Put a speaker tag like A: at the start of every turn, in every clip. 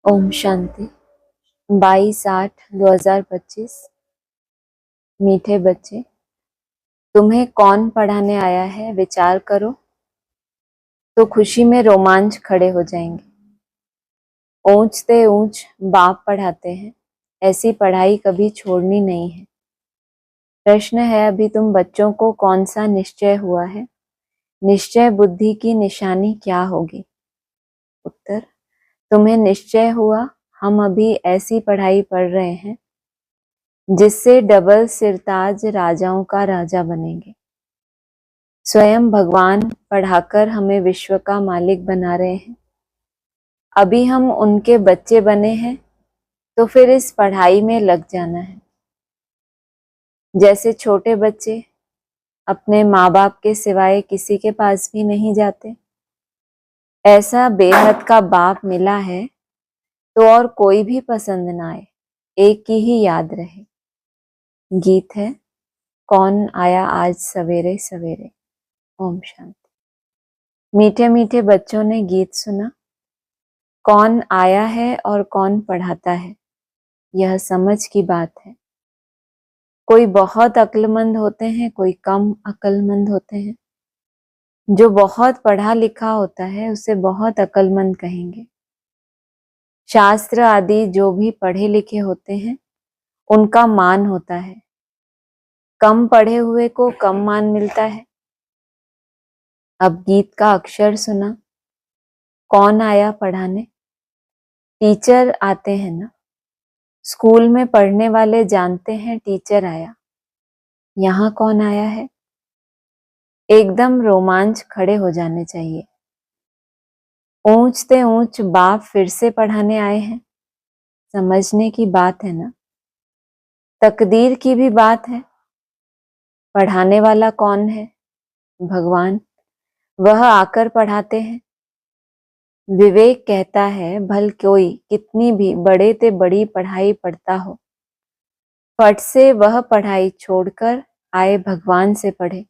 A: ओम शांति। 22/8/2025। मीठे बच्चे, तुम्हें कौन पढ़ाने आया है विचार करो तो खुशी में रोमांच खड़े हो जाएंगे। ऊंचते ऊंच बाप पढ़ाते हैं, ऐसी पढ़ाई कभी छोड़नी नहीं है। प्रश्न है, अभी तुम बच्चों को कौन सा निश्चय हुआ है? निश्चय बुद्धि की निशानी क्या होगी? उत्तर, तुम्हें निश्चय हुआ हम अभी ऐसी पढ़ाई पढ़ रहे हैं जिससे डबल सिरताज राजाओं का राजा बनेंगे। स्वयं भगवान पढ़ाकर हमें विश्व का मालिक बना रहे हैं। अभी हम उनके बच्चे बने हैं तो फिर इस पढ़ाई में लग जाना है। जैसे छोटे बच्चे अपने माँ बाप के सिवाय किसी के पास भी नहीं जाते, ऐसा बेहद का बाप मिला है तो और कोई भी पसंद ना आए, एक की ही याद रहे। गीत है, कौन आया आज सवेरे सवेरे। ओम शांति। मीठे मीठे बच्चों ने गीत सुना। कौन आया है और कौन पढ़ाता है, यह समझ की बात है। कोई बहुत अक्लमंद होते हैं, कोई कम अक्लमंद होते हैं। जो बहुत पढ़ा लिखा होता है उसे बहुत अक्लमंद कहेंगे। शास्त्र आदि जो भी पढ़े लिखे होते हैं उनका मान होता है। कम पढ़े हुए को कम मान मिलता है। अब गीत का अक्षर सुना। कौन आया पढ़ाने? टीचर आते हैं ना। स्कूल में पढ़ने वाले जानते हैं टीचर आया। यहाँ कौन आया है? एकदम रोमांच खड़े हो जाने चाहिए। ऊंचते ऊंच बाप फिर से पढ़ाने आए हैं। समझने की बात है ना। तकदीर की भी बात है। पढ़ाने वाला कौन है? भगवान। वह आकर पढ़ाते हैं। विवेक कहता है, भल कोई कितनी भी बड़े ते बड़ी पढ़ाई पढ़ता हो, फट से वह पढ़ाई छोड़कर आए भगवान से पढ़े।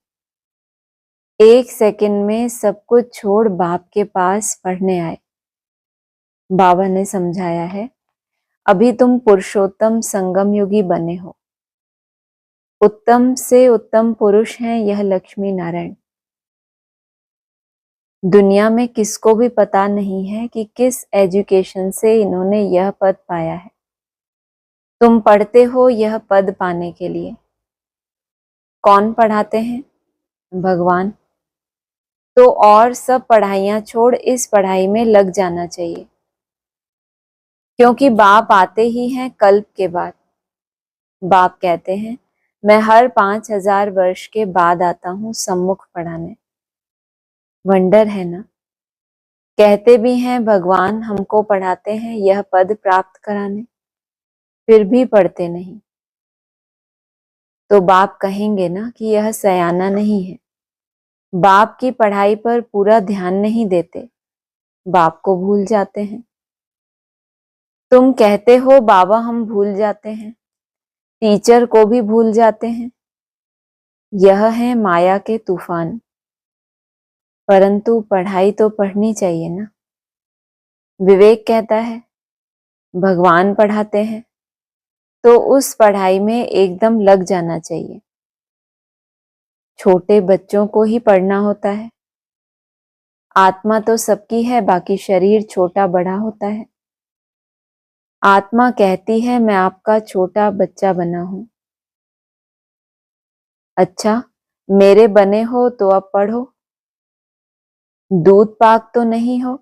A: 1 सेकंड में सब कुछ छोड़ बाप के पास पढ़ने आए। बाबा ने समझाया है, अभी तुम पुरुषोत्तम संगम युगी बने हो। उत्तम से उत्तम पुरुष हैं यह लक्ष्मी नारायण। दुनिया में किसको भी पता नहीं है कि किस एजुकेशन से इन्होंने यह पद पाया है। तुम पढ़ते हो यह पद पाने के लिए। कौन पढ़ाते हैं? भगवान। तो और सब पढ़ाइयां छोड़ इस पढ़ाई में लग जाना चाहिए, क्योंकि बाप आते ही हैं कल्प के बाद। बाप कहते हैं, मैं हर 5000 वर्ष के बाद आता हूँ सम्मुख पढ़ाने। वंडर है ना। कहते भी हैं भगवान हमको पढ़ाते हैं यह पद प्राप्त कराने, फिर भी पढ़ते नहीं। तो बाप कहेंगे ना कि यह सयाना नहीं है। बाप की पढ़ाई पर पूरा ध्यान नहीं देते, बाप को भूल जाते हैं। तुम कहते हो बाबा हम भूल जाते हैं, टीचर को भी भूल जाते हैं। यह है माया के तूफान। परंतु पढ़ाई तो पढ़नी चाहिए ना। विवेक कहता है भगवान पढ़ाते हैं तो उस पढ़ाई में एकदम लग जाना चाहिए। छोटे बच्चों को ही पढ़ना होता है। आत्मा तो सबकी है, बाकी शरीर छोटा बड़ा होता है। आत्मा कहती है मैं आपका छोटा बच्चा बना हूं। अच्छा, मेरे बने हो तो अब पढ़ो। दूध पाक तो नहीं हो।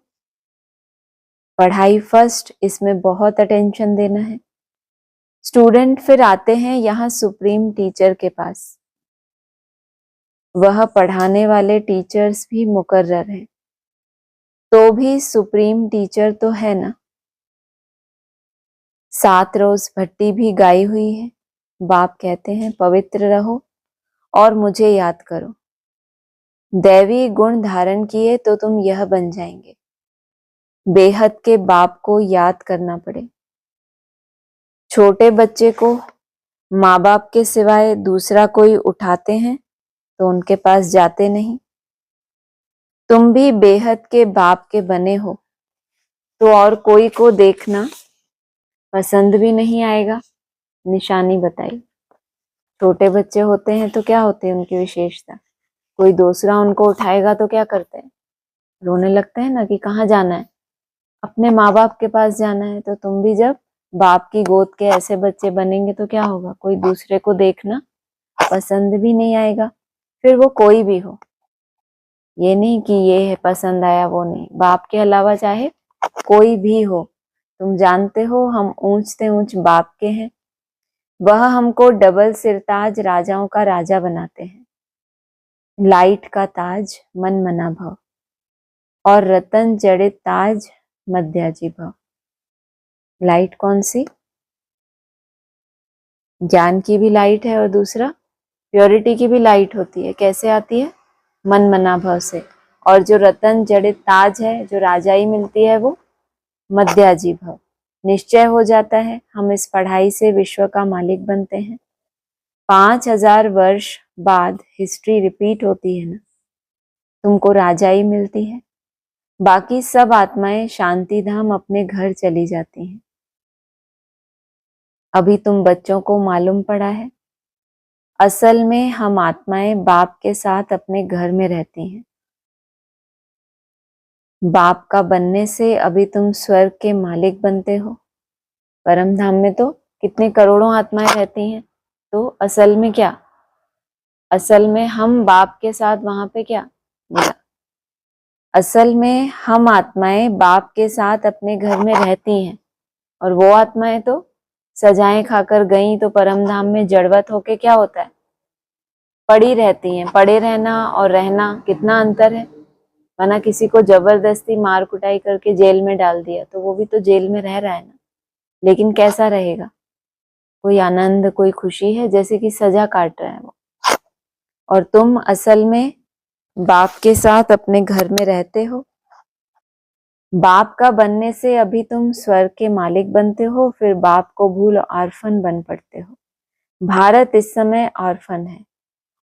A: पढ़ाई फर्स्ट, इसमें बहुत अटेंशन देना है। स्टूडेंट फिर आते हैं यहाँ सुप्रीम टीचर के पास। वह पढ़ाने वाले टीचर्स भी मुकर्रर हैं, तो भी सुप्रीम टीचर तो है ना। 7 रोज भट्टी भी गाई हुई है। बाप कहते हैं पवित्र रहो और मुझे याद करो। दैवी गुण धारण किए तो तुम यह बन जाएंगे। बेहद के बाप को याद करना पड़े। छोटे बच्चे को माँ बाप के सिवाय दूसरा कोई उठाते हैं तो उनके पास जाते नहीं। तुम भी बेहद के बाप के बने हो, तो और कोई को देखना पसंद भी नहीं आएगा। निशानी बताइए। छोटे बच्चे होते हैं तो क्या होते हैं उनकी विशेषता? कोई दूसरा उनको उठाएगा तो क्या करते हैं? रोने लगते हैं ना कि कहाँ जाना है, अपने माँ बाप के पास जाना है। तो तुम भी जब बाप की गोद के ऐसे बच्चे बनेंगे तो क्या होगा? कोई दूसरे को देखना पसंद भी नहीं आएगा, फिर वो कोई भी हो। ये नहीं कि ये है पसंद आया वो नहीं, बाप के अलावा चाहे कोई भी हो। तुम जानते हो हम ऊंच से ऊंच बाप के हैं। वह हमको डबल सिरताज राजाओं का राजा बनाते हैं। लाइट का ताज मन मना भव और रतन जड़ित ताज मध्याजी भव। लाइट कौन सी? ज्ञान की भी लाइट है और दूसरा प्योरिटी की भी लाइट होती है। कैसे आती है? मन मना भव से। और जो रतन जड़ित ताज है, जो राजाई मिलती है, वो मध्याजी भव। निश्चय हो जाता है हम इस पढ़ाई से विश्व का मालिक बनते हैं। 5000 वर्ष बाद हिस्ट्री रिपीट होती है ना, तुमको राजाई मिलती है, बाकी सब आत्माएं शांति धाम अपने घर चली जाती हैं। अभी तुम बच्चों को मालूम पड़ा है, असल में हम आत्माएं बाप के साथ अपने घर में रहती हैं। बाप का बनने से अभी तुम स्वर्ग के मालिक बनते हो। परम धाम में तो कितने करोड़ों आत्माएं रहती हैं। तो असल में क्या? असल में हम बाप के साथ वहां पे क्या मिला? असल में हम आत्माएं बाप के साथ अपने घर में रहती हैं, और वो आत्माएं तो सजाएं खाकर गई तो परम धाम में जड़वत होके क्या होता है? पड़ी रहती हैं। पड़े रहना और रहना कितना अंतर है। वरना किसी को जबरदस्ती मार कुटाई करके जेल में डाल दिया तो वो भी तो जेल में रह रहा है ना, लेकिन कैसा रहेगा? कोई आनंद, कोई खुशी है? जैसे कि सजा काट रहा है वो। और तुम असल में बाप के साथ अपने घर में रहते हो। बाप का बनने से अभी तुम स्वर्ग के मालिक बनते हो, फिर बाप को भूल ऑर्फन बन पड़ते हो। भारत इस समय ऑर्फन है।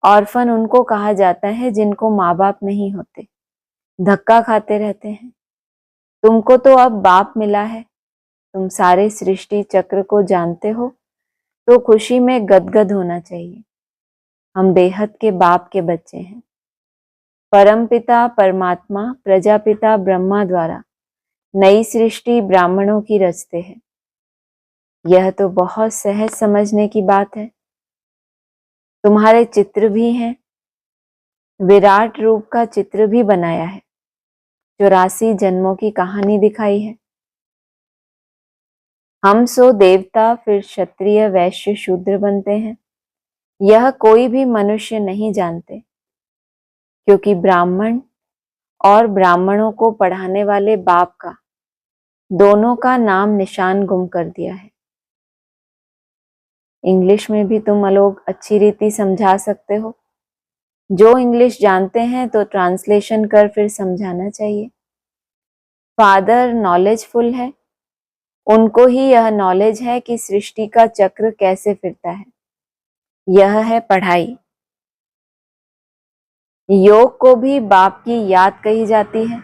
A: ऑर्फन उनको कहा जाता है जिनको माँ बाप नहीं होते, धक्का खाते रहते हैं। तुमको तो अब बाप मिला है, तुम सारे सृष्टि चक्र को जानते हो, तो खुशी में गदगद होना चाहिए। हम बेहद के बाप के बच्चे हैं। परमपिता परमात्मा प्रजापिता ब्रह्मा द्वारा नई सृष्टि ब्राह्मणों की रचते हैं। यह तो बहुत सहज समझने की बात है। तुम्हारे चित्र भी हैं, विराट रूप का चित्र भी बनाया है, 84 जन्मों की कहानी दिखाई है। हम सो देवता, फिर क्षत्रिय, वैश्य, शूद्र बनते हैं। यह कोई भी मनुष्य नहीं जानते, क्योंकि ब्राह्मण और ब्राह्मणों को पढ़ाने वाले बाप का दोनों का नाम निशान गुम कर दिया है। इंग्लिश में भी तुम लोग अच्छी रीति समझा सकते हो। जो इंग्लिश जानते हैं तो ट्रांसलेशन कर फिर समझाना चाहिए। फादर नॉलेजफुल है, उनको ही यह नॉलेज है कि सृष्टि का चक्र कैसे फिरता है। यह है पढ़ाई। योग को भी बाप की याद कही जाती है,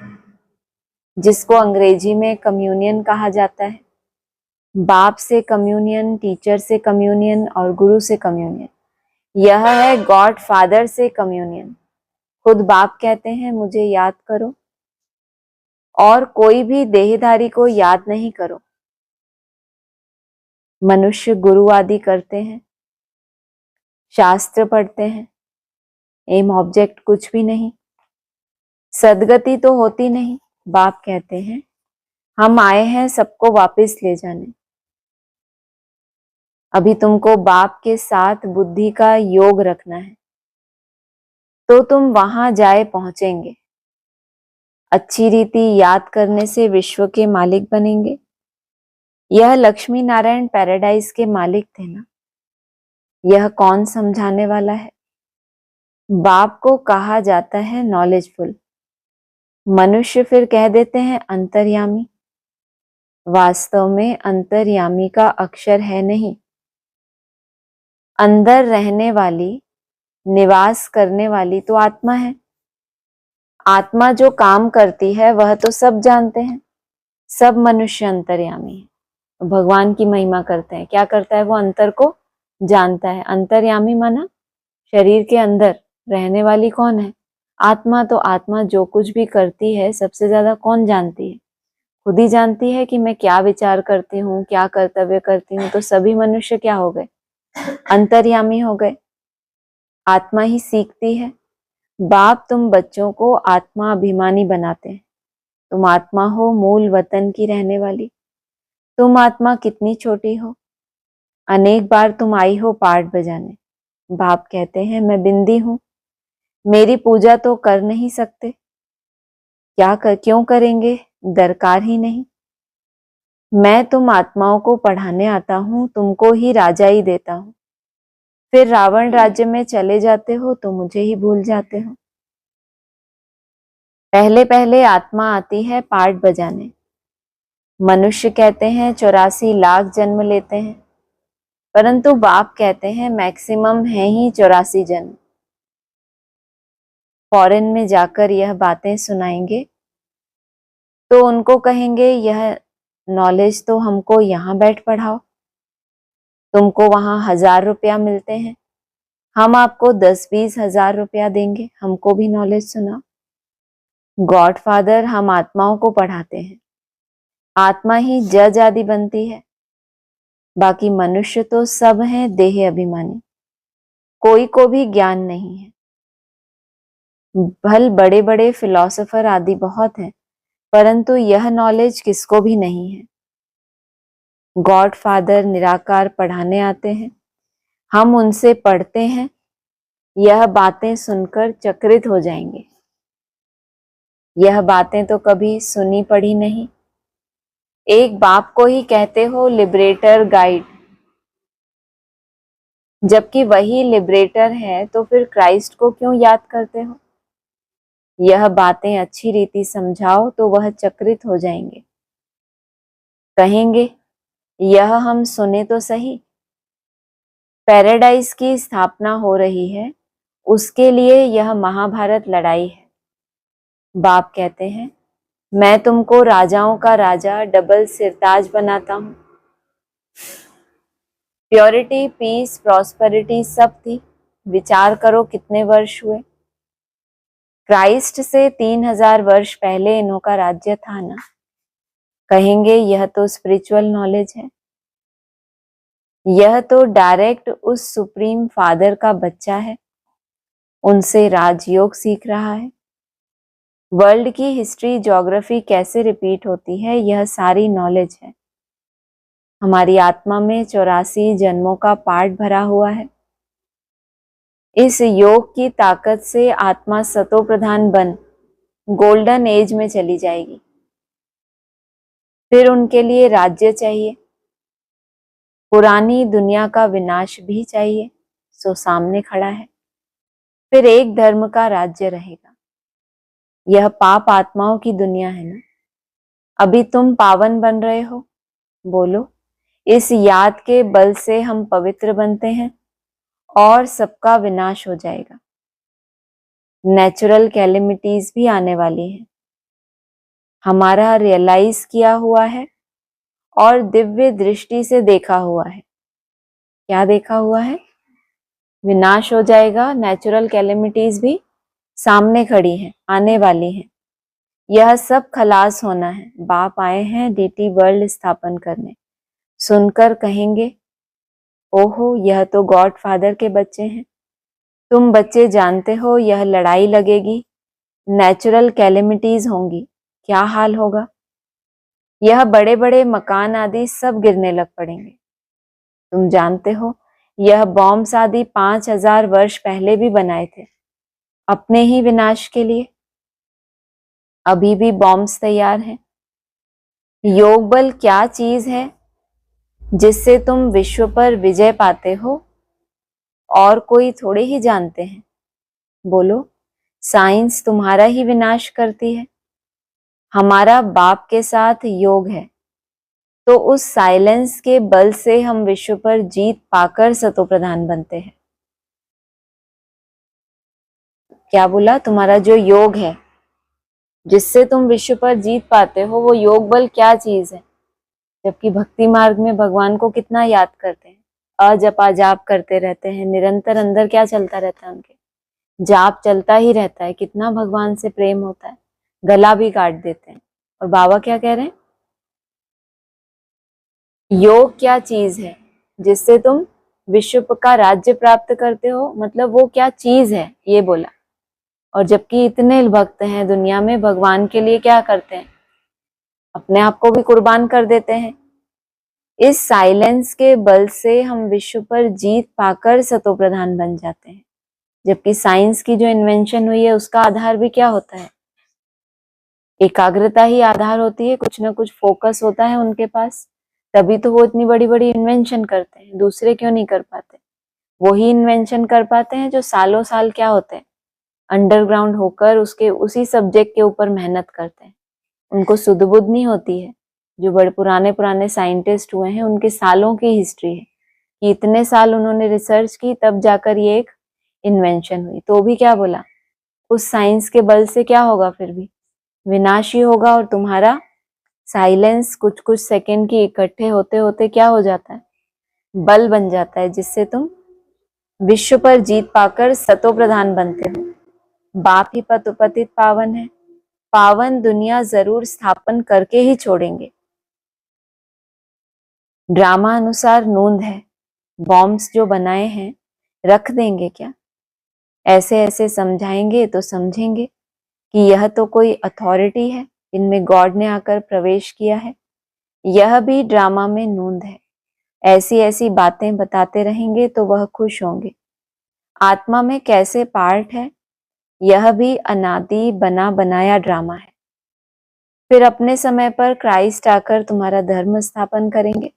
A: जिसको अंग्रेजी में कम्युनियन कहा जाता है। बाप से कम्युनियन, टीचर से कम्युनियन और गुरु से कम्युनियन। यह है गॉड फादर से कम्युनियन। खुद बाप कहते हैं मुझे याद करो, और कोई भी देहधारी को याद नहीं करो। मनुष्य गुरु आदि करते हैं, शास्त्र पढ़ते हैं, एम ऑब्जेक्ट कुछ भी नहीं, सदगति तो होती नहीं। बाप कहते हैं हम आए हैं सबको वापस ले जाने। अभी तुमको बाप के साथ बुद्धि का योग रखना है, तो तुम वहां जाए पहुंचेंगे। अच्छी रीति याद करने से विश्व के मालिक बनेंगे। यह लक्ष्मी नारायण पैराडाइज के मालिक थे ना। यह कौन समझाने वाला है? बाप को कहा जाता है नॉलेजफुल। मनुष्य फिर कह देते हैं अंतर्यामी। वास्तव में अंतर्यामी का अक्षर है नहीं। अंदर रहने वाली, निवास करने वाली तो आत्मा है। आत्मा जो काम करती है वह तो सब जानते हैं। सब मनुष्य अंतर्यामी है। भगवान की महिमा करते हैं। क्या करता है वो? अंतर को जानता है। अंतर्यामी माना शरीर के अंदर रहने वाली कौन है? आत्मा। तो आत्मा जो कुछ भी करती है सबसे ज्यादा कौन जानती है? खुद ही जानती है कि मैं क्या विचार करती हूँ, क्या कर्तव्य करती हूँ। तो सभी मनुष्य क्या हो गए? अंतर्यामी हो गए। आत्मा ही सीखती है। बाप तुम बच्चों को आत्मा अभिमानी बनाते हैं। तुम आत्मा हो मूल वतन की रहने वाली। तुम आत्मा कितनी छोटी हो। अनेक बार तुम आई हो पाठ बजाने। बाप कहते हैं मैं बिंदी हूं, मेरी पूजा तो कर नहीं सकते। क्यों करेंगे? दरकार ही नहीं। मैं तुम आत्माओं को पढ़ाने आता हूं, तुमको ही राजा ही देता हूं। फिर रावण राज्य में चले जाते हो तो मुझे ही भूल जाते हो। पहले पहले आत्मा आती है पाठ बजाने। मनुष्य कहते हैं 84 लाख जन्म लेते हैं, परंतु बाप कहते हैं मैक्सिमम है ही 84 जन्म। फॉरेन में जाकर यह बातें सुनाएंगे तो उनको कहेंगे यह नॉलेज तो हमको यहाँ बैठ पढ़ाओ। तुमको वहां 1000 रुपया मिलते हैं, हम आपको 10-20 हजार रुपया देंगे, हमको भी नॉलेज सुनाओ। गॉड फादर हम आत्माओं को पढ़ाते हैं। आत्मा ही जज आदि बनती है। बाकी मनुष्य तो सब हैं देह अभिमानी। कोई को भी ज्ञान नहीं है। भल बड़े बड़े फिलोसोफर आदि बहुत हैं, परंतु यह नॉलेज किसको भी नहीं है। गॉड फादर निराकार पढ़ाने आते हैं, हम उनसे पढ़ते हैं। यह बातें सुनकर चकित हो जाएंगे। यह बातें तो कभी सुनी पढ़ी नहीं। एक बाप को ही कहते हो लिबरेटर गाइड, जबकि वही लिबरेटर है तो फिर क्राइस्ट को क्यों याद करते हो? यह बातें अच्छी रीति समझाओ तो वह चकित हो जाएंगे। कहेंगे यह हम सुने तो सही। पैराडाइज की स्थापना हो रही है, उसके लिए यह महाभारत लड़ाई है। बाप कहते हैं मैं तुमको राजाओं का राजा डबल सिरताज बनाता हूं। प्योरिटी, पीस, प्रॉस्पेरिटी सब थी। विचार करो कितने वर्ष हुए। क्राइस्ट से 3000 वर्ष पहले इन्हों का राज्य था ना। कहेंगे यह तो स्पिरिचुअल नॉलेज है, यह तो डायरेक्ट उस सुप्रीम फादर का बच्चा है, उनसे राजयोग सीख रहा है। वर्ल्ड की हिस्ट्री, ज्योग्राफी कैसे रिपीट होती है, यह सारी नॉलेज है। हमारी आत्मा में 84 जन्मों का पार्ट भरा हुआ है। इस योग की ताकत से आत्मा सतो प्रधान बन गोल्डन एज में चली जाएगी। फिर उनके लिए राज्य चाहिए, पुरानी दुनिया का विनाश भी चाहिए, सो सामने खड़ा है। फिर एक धर्म का राज्य रहेगा। यह पाप आत्माओं की दुनिया है ना। अभी तुम पावन बन रहे हो, बोलो इस याद के बल से हम पवित्र बनते हैं और सबका विनाश हो जाएगा। नेचुरल कैलेमिटीज भी आने वाली है, हमारा रियलाइज किया हुआ है और दिव्य दृष्टि से देखा हुआ है। क्या देखा हुआ है? विनाश हो जाएगा। नेचुरल कैलेमिटीज भी सामने खड़ी हैं, आने वाली हैं। यह सब खलास होना है। बाप आए हैं डीटी वर्ल्ड स्थापन करने। सुनकर कहेंगे ओहो यह तो गॉड फादर के बच्चे हैं। तुम बच्चे जानते हो यह लड़ाई लगेगी, नेचुरल कैलेमिटीज होंगी, क्या हाल होगा। यह बड़े बड़े मकान आदि सब गिरने लग पड़ेंगे। तुम जानते हो यह बॉम्ब्स आदि 5000 वर्ष पहले भी बनाए थे अपने ही विनाश के लिए। अभी भी बॉम्ब्स तैयार हैं। योग बल क्या चीज है जिससे तुम विश्व पर विजय पाते हो, और कोई थोड़े ही जानते हैं। बोलो साइंस तुम्हारा ही विनाश करती है। हमारा बाप के साथ योग है, तो उस साइलेंस के बल से हम विश्व पर जीत पाकर सतो प्रधान बनते हैं। क्या बोला? तुम्हारा जो योग है जिससे तुम विश्व पर जीत पाते हो वो योग बल क्या चीज है? जबकि भक्ति मार्ग में भगवान को कितना याद करते हैं, अजपा जाप करते रहते हैं, निरंतर अंदर क्या चलता रहता है उनके, जाप चलता ही रहता है, कितना भगवान से प्रेम होता है, गला भी काट देते हैं। और बाबा क्या कह रहे हैं? योग क्या चीज है जिससे तुम विश्व का राज्य प्राप्त करते हो, मतलब वो क्या चीज है ये बोला। और जबकि इतने भक्त हैं दुनिया में, भगवान के लिए क्या करते हैं, अपने आप को भी कुर्बान कर देते हैं। इस साइलेंस के बल से हम विश्व पर जीत पाकर सतो प्रधान बन जाते हैं। जबकि साइंस की जो इन्वेंशन हुई है उसका आधार भी क्या होता है? एकाग्रता ही आधार होती है, कुछ ना कुछ फोकस होता है उनके पास, तभी तो वो इतनी बड़ी बड़ी इन्वेंशन करते हैं। दूसरे क्यों नहीं कर पाते? वही इन्वेंशन कर पाते हैं जो सालों साल क्या होते हैं, अंडरग्राउंड होकर उसके उसी सब्जेक्ट के ऊपर मेहनत करते हैं। उनको सुध बुध नहीं होती है। जो बड़े पुराने पुराने साइंटिस्ट हुए हैं उनके सालों की हिस्ट्री है कि इतने साल उन्होंने रिसर्च की तब जाकर ये एक इन्वेंशन हुई। तो भी क्या बोला, उस साइंस के बल से क्या होगा, फिर भी विनाश ही होगा। और तुम्हारा साइलेंस कुछ कुछ सेकंड की इकट्ठे होते होते क्या हो जाता है, बल बन जाता है, जिससे तुम विश्व पर जीत पाकर सतो प्रधान बनते हो। बाप ही पतित पावन है, पावन दुनिया जरूर स्थापन करके ही छोड़ेंगे। ड्रामा अनुसार नूंद है, बॉम्ब्स जो बनाए हैं रख देंगे क्या? ऐसे ऐसे समझाएंगे तो समझेंगे कि यह तो कोई अथॉरिटी है, इनमें गॉड ने आकर प्रवेश किया है। यह भी ड्रामा में नूंद है। ऐसी ऐसी बातें बताते रहेंगे तो वह खुश होंगे। आत्मा में कैसे पार्ट है, यह भी अनादि बना बनाया ड्रामा है। फिर अपने समय पर क्राइस्ट आकर तुम्हारा धर्म स्थापन करेंगे।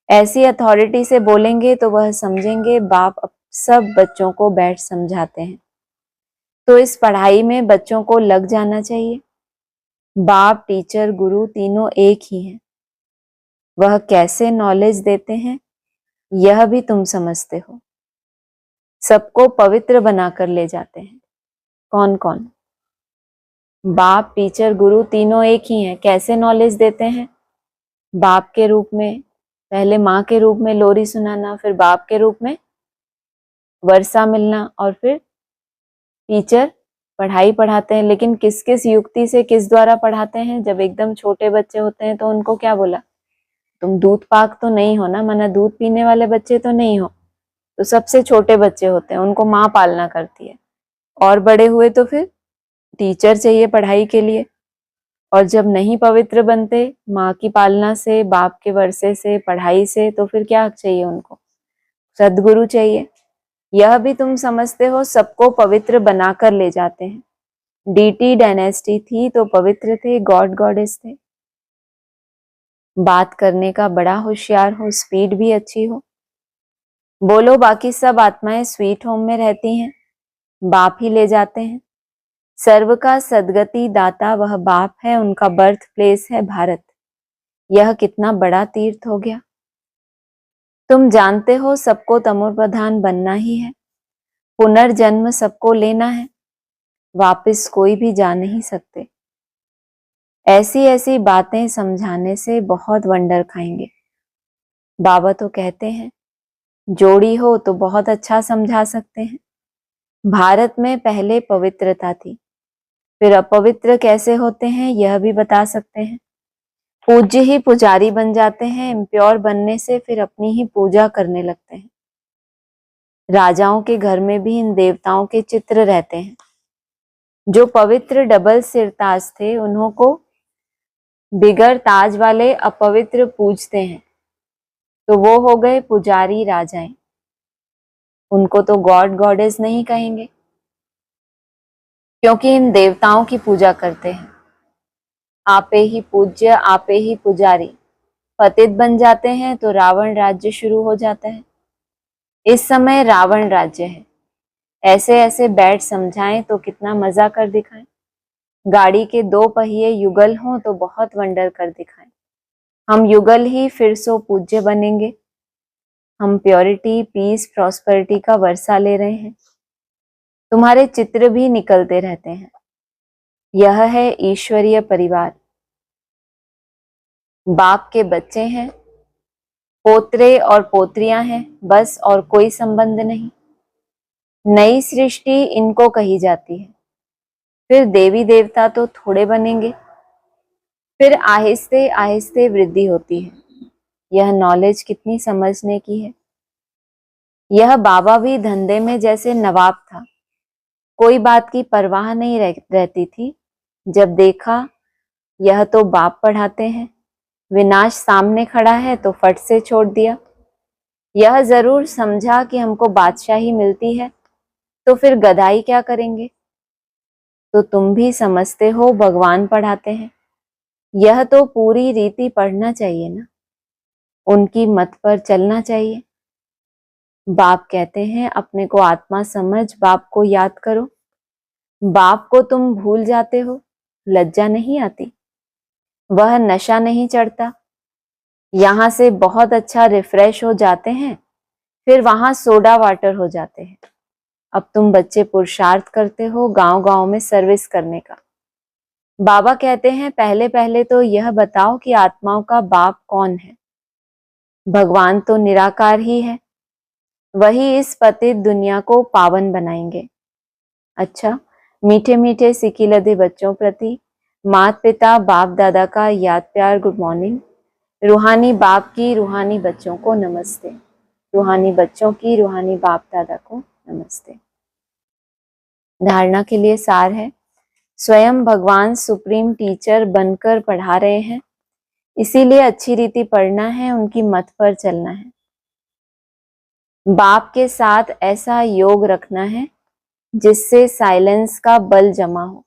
A: ऐसी अथॉरिटी से बोलेंगे तो वह समझेंगे बाप अब सब बच्चों को बैठ समझाते हैं। तो इस पढ़ाई में बच्चों को लग जाना चाहिए। बाप टीचर गुरु तीनों एक ही हैं। वह कैसे नॉलेज देते हैं यह भी तुम समझते हो। सबको पवित्र बनाकर ले जाते हैं। कौन कौन? बाप टीचर गुरु तीनों एक ही हैं। कैसे नॉलेज देते हैं? बाप के रूप में, पहले माँ के रूप में लोरी सुनाना, फिर बाप के रूप में वर्षा मिलना, और फिर टीचर पढ़ाई पढ़ाते हैं। लेकिन किस किस युक्ति से, किस द्वारा पढ़ाते हैं? जब एकदम छोटे बच्चे होते हैं तो उनको क्या बोला, तुम दूध पाक तो नहीं हो ना, माना दूध पीने वाले बच्चे तो नहीं हो। तो सबसे छोटे बच्चे होते हैं उनको माँ पालना करती है। और बड़े हुए तो फिर टीचर चाहिए पढ़ाई के लिए। और जब नहीं पवित्र बनते माँ की पालना से, बाप के वर्षे से, पढ़ाई से, तो फिर क्या चाहिए उनको? सदगुरु चाहिए। यह भी तुम समझते हो, सबको पवित्र बनाकर ले जाते हैं। डीटी डायनेस्टी थी तो पवित्र थे, गॉड गॉडेस थे। बात करने का बड़ा होशियार हो, स्पीड भी अच्छी हो। बोलो बाकी सब आत्माएं स्वीट होम में रहती हैं, बाप ही ले जाते हैं। सर्व का सदगति दाता वह बाप है, उनका बर्थ प्लेस है भारत। यह कितना बड़ा तीर्थ हो गया। तुम जानते हो सबको तमोप्रधान बनना ही है, पुनर्जन्म सबको लेना है, वापस कोई भी जा नहीं सकते। ऐसी ऐसी बातें समझाने से बहुत वंडर खाएंगे। बाबा तो कहते हैं जोड़ी हो तो बहुत अच्छा समझा सकते हैं। भारत में पहले पवित्रता थी, फिर अपवित्र कैसे होते हैं यह भी बता सकते हैं। पूज्य ही पुजारी बन जाते हैं, इम्प्योर बनने से फिर अपनी ही पूजा करने लगते हैं। राजाओं के घर में भी इन देवताओं के चित्र रहते हैं। जो पवित्र डबल सिरताज थे उन्हों को बिगर ताज वाले अपवित्र पूजते हैं, तो वो हो गए पुजारी राजाएं। उनको तो गॉड गॉडेस नहीं कहेंगे, क्योंकि इन देवताओं की पूजा करते हैं। आपे ही पूज्य, आपे ही पुजारी। पतित बन जाते हैं तो रावण राज्य शुरू हो जाता है। इस समय रावण राज्य है। ऐसे ऐसे बैठ समझाएं तो कितना मजा कर दिखाएं। गाड़ी के दो पहिए युगल हों तो बहुत वंडर कर दिखाएं। हम युगल ही फिर सो पूज्य बनेंगे। हम प्योरिटी, पीस, प्रॉस्पेरिटी का वर्षा ले रहे हैं। तुम्हारे चित्र भी निकलते रहते हैं। यह है ईश्वरीय परिवार। बाप के बच्चे हैं, पोतरे और पोत्रियां हैं, बस और कोई संबंध नहीं। नई सृष्टि इनको कही जाती है। फिर देवी देवता तो थोड़े बनेंगे। फिर आहिस्ते आहिस्ते वृद्धि होती है। यह नॉलेज कितनी समझने की है। यह बाबा भी धंधे में जैसे नवाब था, कोई बात की परवाह नहीं रहती थी। जब देखा यह तो बाप पढ़ाते हैं, विनाश सामने खड़ा है तो फट से छोड़ दिया। यह जरूर समझा कि हमको बादशाही मिलती है, तो फिर गधाई क्या करेंगे। तो तुम भी समझते हो भगवान पढ़ाते हैं, यह तो पूरी रीति पढ़ना चाहिए ना, उनकी मत पर चलना चाहिए। बाप कहते हैं अपने को आत्मा समझ बाप को याद करो। बाप को तुम भूल जाते हो, लज्जा नहीं आती? वह नशा नहीं चढ़ता? यहां से बहुत अच्छा रिफ्रेश हो जाते हैं, फिर वहां सोडा वाटर हो जाते हैं। अब तुम बच्चे पुरुषार्थ करते हो गांव गांव में सर्विस करने का। बाबा कहते हैं पहले पहले तो यह बताओ कि आत्माओं का बाप कौन है। भगवान तो निराकार ही है, वही इस पतित दुनिया को पावन बनाएंगे। अच्छा, मीठे मीठे सिकिलधे बच्चों प्रति माता पिता बाप दादा का याद प्यार गुड मॉर्निंग। रूहानी बाप की रूहानी बच्चों को नमस्ते। रूहानी बच्चों की रूहानी बाप दादा को नमस्ते। धारणा के लिए सार है, स्वयं भगवान सुप्रीम टीचर बनकर पढ़ा रहे हैं, इसीलिए अच्छी रीति पढ़ना है, उनकी मत पर चलना है। बाप के साथ ऐसा योग रखना है जिससे साइलेंस का बल जमा हो,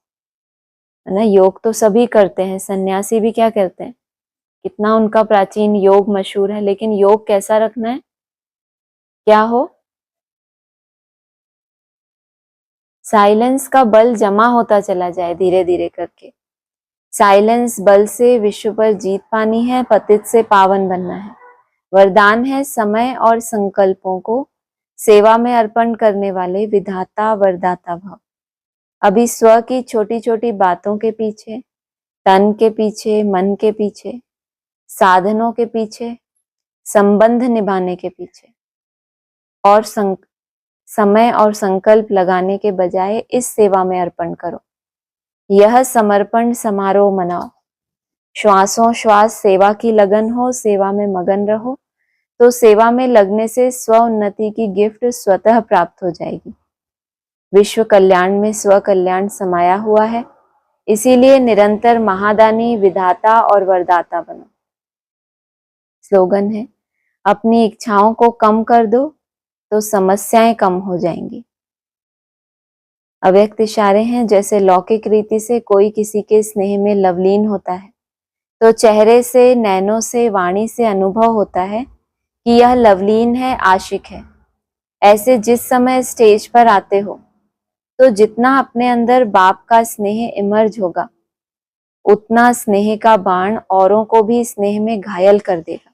A: है ना। योग तो सभी करते हैं, सन्यासी भी क्या करते हैं, कितना उनका प्राचीन योग मशहूर है, लेकिन योग कैसा रखना है, क्या हो, साइलेंस का बल जमा होता चला जाए धीरे धीरे करके। साइलेंस बल से विश्व पर जीत पानी है, पतित से पावन बनना है। वरदान है समय और संकल्पों को सेवा में अर्पण करने वाले विधाता वरदाता भव। अभी स्व की छोटी छोटी बातों के पीछे, तन के पीछे, मन के पीछे, साधनों के पीछे, संबंध निभाने के पीछे और समय और संकल्प लगाने के बजाय इस सेवा में अर्पण करो। यह समर्पण समारोह मनाओ। श्वासों श्वास सेवा की लगन हो, सेवा में मगन रहो, तो सेवा में लगने से स्व उन्नति की गिफ्ट स्वतः प्राप्त हो जाएगी। विश्व कल्याण में स्व कल्याण समाया हुआ है, इसीलिए निरंतर महादानी विधाता और वरदाता बनो। स्लोगन है, अपनी इच्छाओं को कम कर दो तो समस्याएं कम हो जाएंगी। अव्यक्त इशारे हैं, जैसे लौकिक रीति से कोई किसी के स्नेह में लवलीन होता है तो चेहरे से, नैनों से, वाणी से अनुभव होता है कि यह लवलीन है, आशिक है। ऐसे जिस समय स्टेज पर आते हो तो जितना अपने अंदर बाप का स्नेह इमर्ज होगा, उतना स्नेह का बाण औरों को भी स्नेह में घायल कर देगा।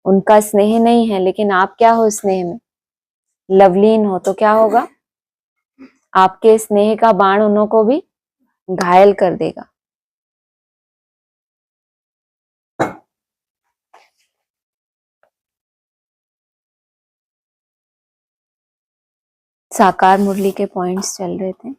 A: उनका स्नेह नहीं है, लेकिन आप क्या हो, स्नेह में लवलीन हो, तो क्या होगा, आपके स्नेह का बाण उन्हों को भी घायल कर देगा। साकार मुरली के पॉइंट्स चल रहे थे।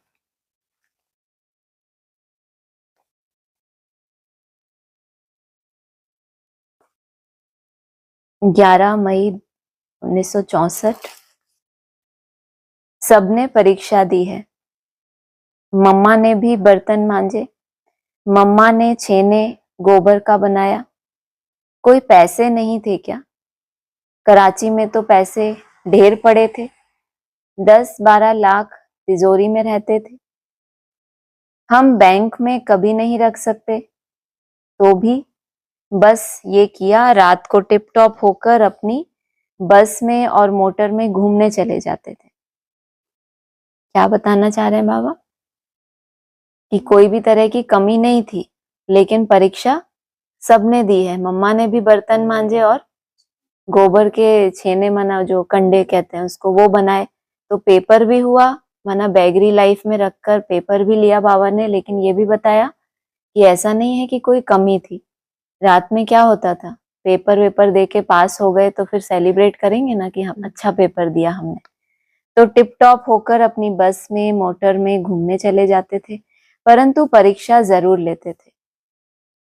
A: ग्यारह मई 1964 सबने परीक्षा दी है। मम्मा ने भी बर्तन मांजे, मम्मा ने छेने गोबर का बनाया। कोई पैसे नहीं थे क्या? कराची में तो पैसे ढेर पड़े थे, 10-12 लाख तिजोरी में रहते थे। हम बैंक में कभी नहीं रख सकते, तो भी बस ये किया, रात को टिप टॉप होकर अपनी बस में और मोटर में घूमने चले जाते थे। क्या बताना चाह रहे हैं बाबा? कि कोई भी तरह की कमी नहीं थी, लेकिन परीक्षा सबने दी है। मम्मा ने भी बर्तन मांजे और गोबर के छेने, मना जो कंडे कहते हैं उसको, वो बनाए, तो पेपर भी हुआ माना बैगरी लाइफ में रखकर पेपर भी लिया बाबा ने, लेकिन ये भी बताया कि ऐसा नहीं है कि कोई कमी थी। रात में क्या होता था, पेपर दे के पास हो गए तो फिर सेलिब्रेट करेंगे ना कि हम अच्छा पेपर दिया हमने। तो टिप टॉप होकर अपनी बस में, मोटर में घूमने चले जाते थे, परंतु परीक्षा जरूर लेते थे।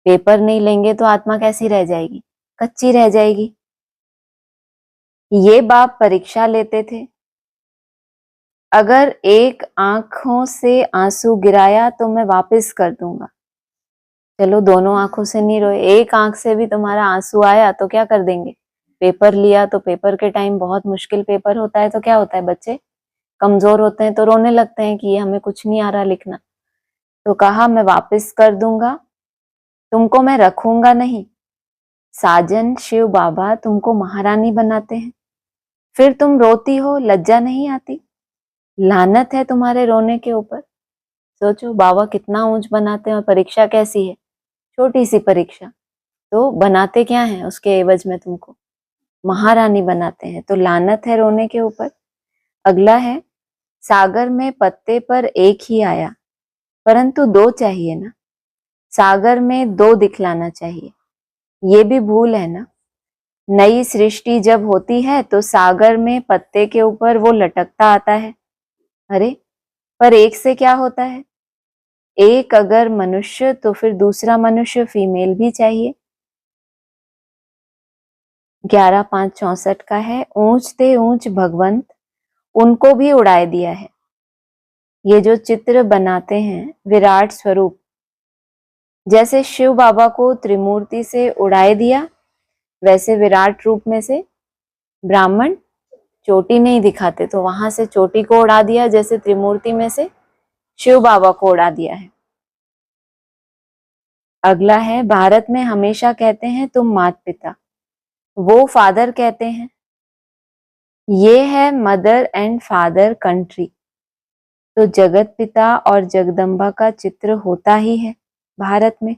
A: पेपर नहीं लेंगे तो आत्मा कैसी रह जाएगी, कच्ची रह जाएगी। ये बाप परीक्षा लेते थे। अगर एक आंखों से आंसू गिराया तो मैं वापस कर दूंगा। चलो दोनों आंखों से नहीं रोए, एक आंख से भी तुम्हारा आंसू आया तो क्या कर देंगे। पेपर लिया तो पेपर के टाइम बहुत मुश्किल पेपर होता है, तो क्या होता है, बच्चे कमजोर होते हैं तो रोने लगते हैं कि ये हमें कुछ नहीं आ रहा लिखना। तो कहा मैं वापस कर दूंगा, तुमको मैं रखूंगा नहीं। साजन शिव बाबा तुमको महारानी बनाते हैं, फिर तुम रोती हो, लज्जा नहीं आती। लानत है तुम्हारे रोने के ऊपर। सोचो बाबा कितना ऊंच बनाते हैं, और परीक्षा कैसी है, छोटी सी परीक्षा। तो बनाते क्या है, उसके एवज में तुमको महारानी बनाते हैं, तो लानत है रोने के ऊपर। अगला है, सागर में पत्ते पर एक ही आया, परंतु दो चाहिए ना। सागर में दो दिखलाना चाहिए, ये भी भूल है ना। नई सृष्टि जब होती है तो सागर में पत्ते के ऊपर वो लटकता आता है। अरे पर एक से क्या होता है, एक अगर मनुष्य तो फिर दूसरा मनुष्य फीमेल भी चाहिए। 11/5/64 का है, ऊंच थे ऊंच भगवंत, उनको भी उड़ाए दिया है। ये जो चित्र बनाते हैं विराट स्वरूप, जैसे शिव बाबा को त्रिमूर्ति से उड़ाए दिया, वैसे विराट रूप में से ब्राह्मण चोटी नहीं दिखाते, तो वहां से चोटी को उड़ा दिया, जैसे त्रिमूर्ति में से शिव बाबा को उड़ा दिया है। अगला है, भारत में हमेशा कहते हैं तुम माता पिता, वो फादर कहते हैं। ये है मदर एंड फादर कंट्री, तो जगत पिता और जगदम्बा का चित्र होता ही है भारत में,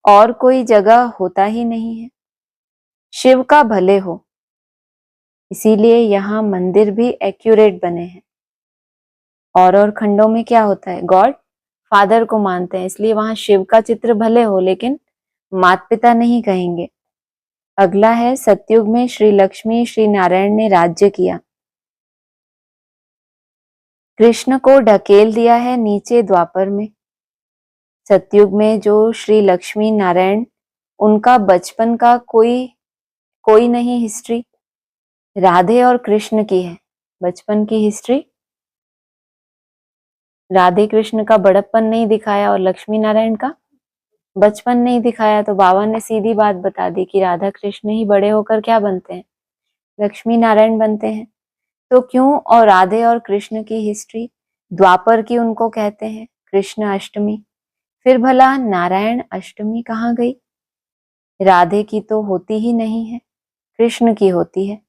A: और कोई जगह होता ही नहीं है। शिव का भले हो, इसीलिए यहाँ मंदिर भी एक्यूरेट बने हैं। और खंडों में क्या होता है, गॉड फादर को मानते हैं, इसलिए वहां शिव का चित्र भले हो लेकिन माता पिता नहीं कहेंगे। अगला है, सतयुग में श्री लक्ष्मी श्री नारायण ने राज्य किया, कृष्ण को ढकेल दिया है नीचे द्वापर में। सतयुग में जो श्री लक्ष्मी नारायण, उनका बचपन का कोई नहीं हिस्ट्री, राधे और कृष्ण की है बचपन की हिस्ट्री। राधे कृष्ण का बड़प्पन नहीं दिखाया और लक्ष्मी नारायण का बचपन नहीं दिखाया, तो बाबा ने सीधी बात बता दी कि राधा कृष्ण ही बड़े होकर क्या बनते हैं, लक्ष्मी नारायण बनते हैं। तो क्यों और राधे और कृष्ण की हिस्ट्री, द्वापर की उनको कहते हैं कृष्ण अष्टमी, फिर भला नारायण अष्टमी कहाँ गई। राधे की तो होती ही नहीं है, कृष्ण की होती है।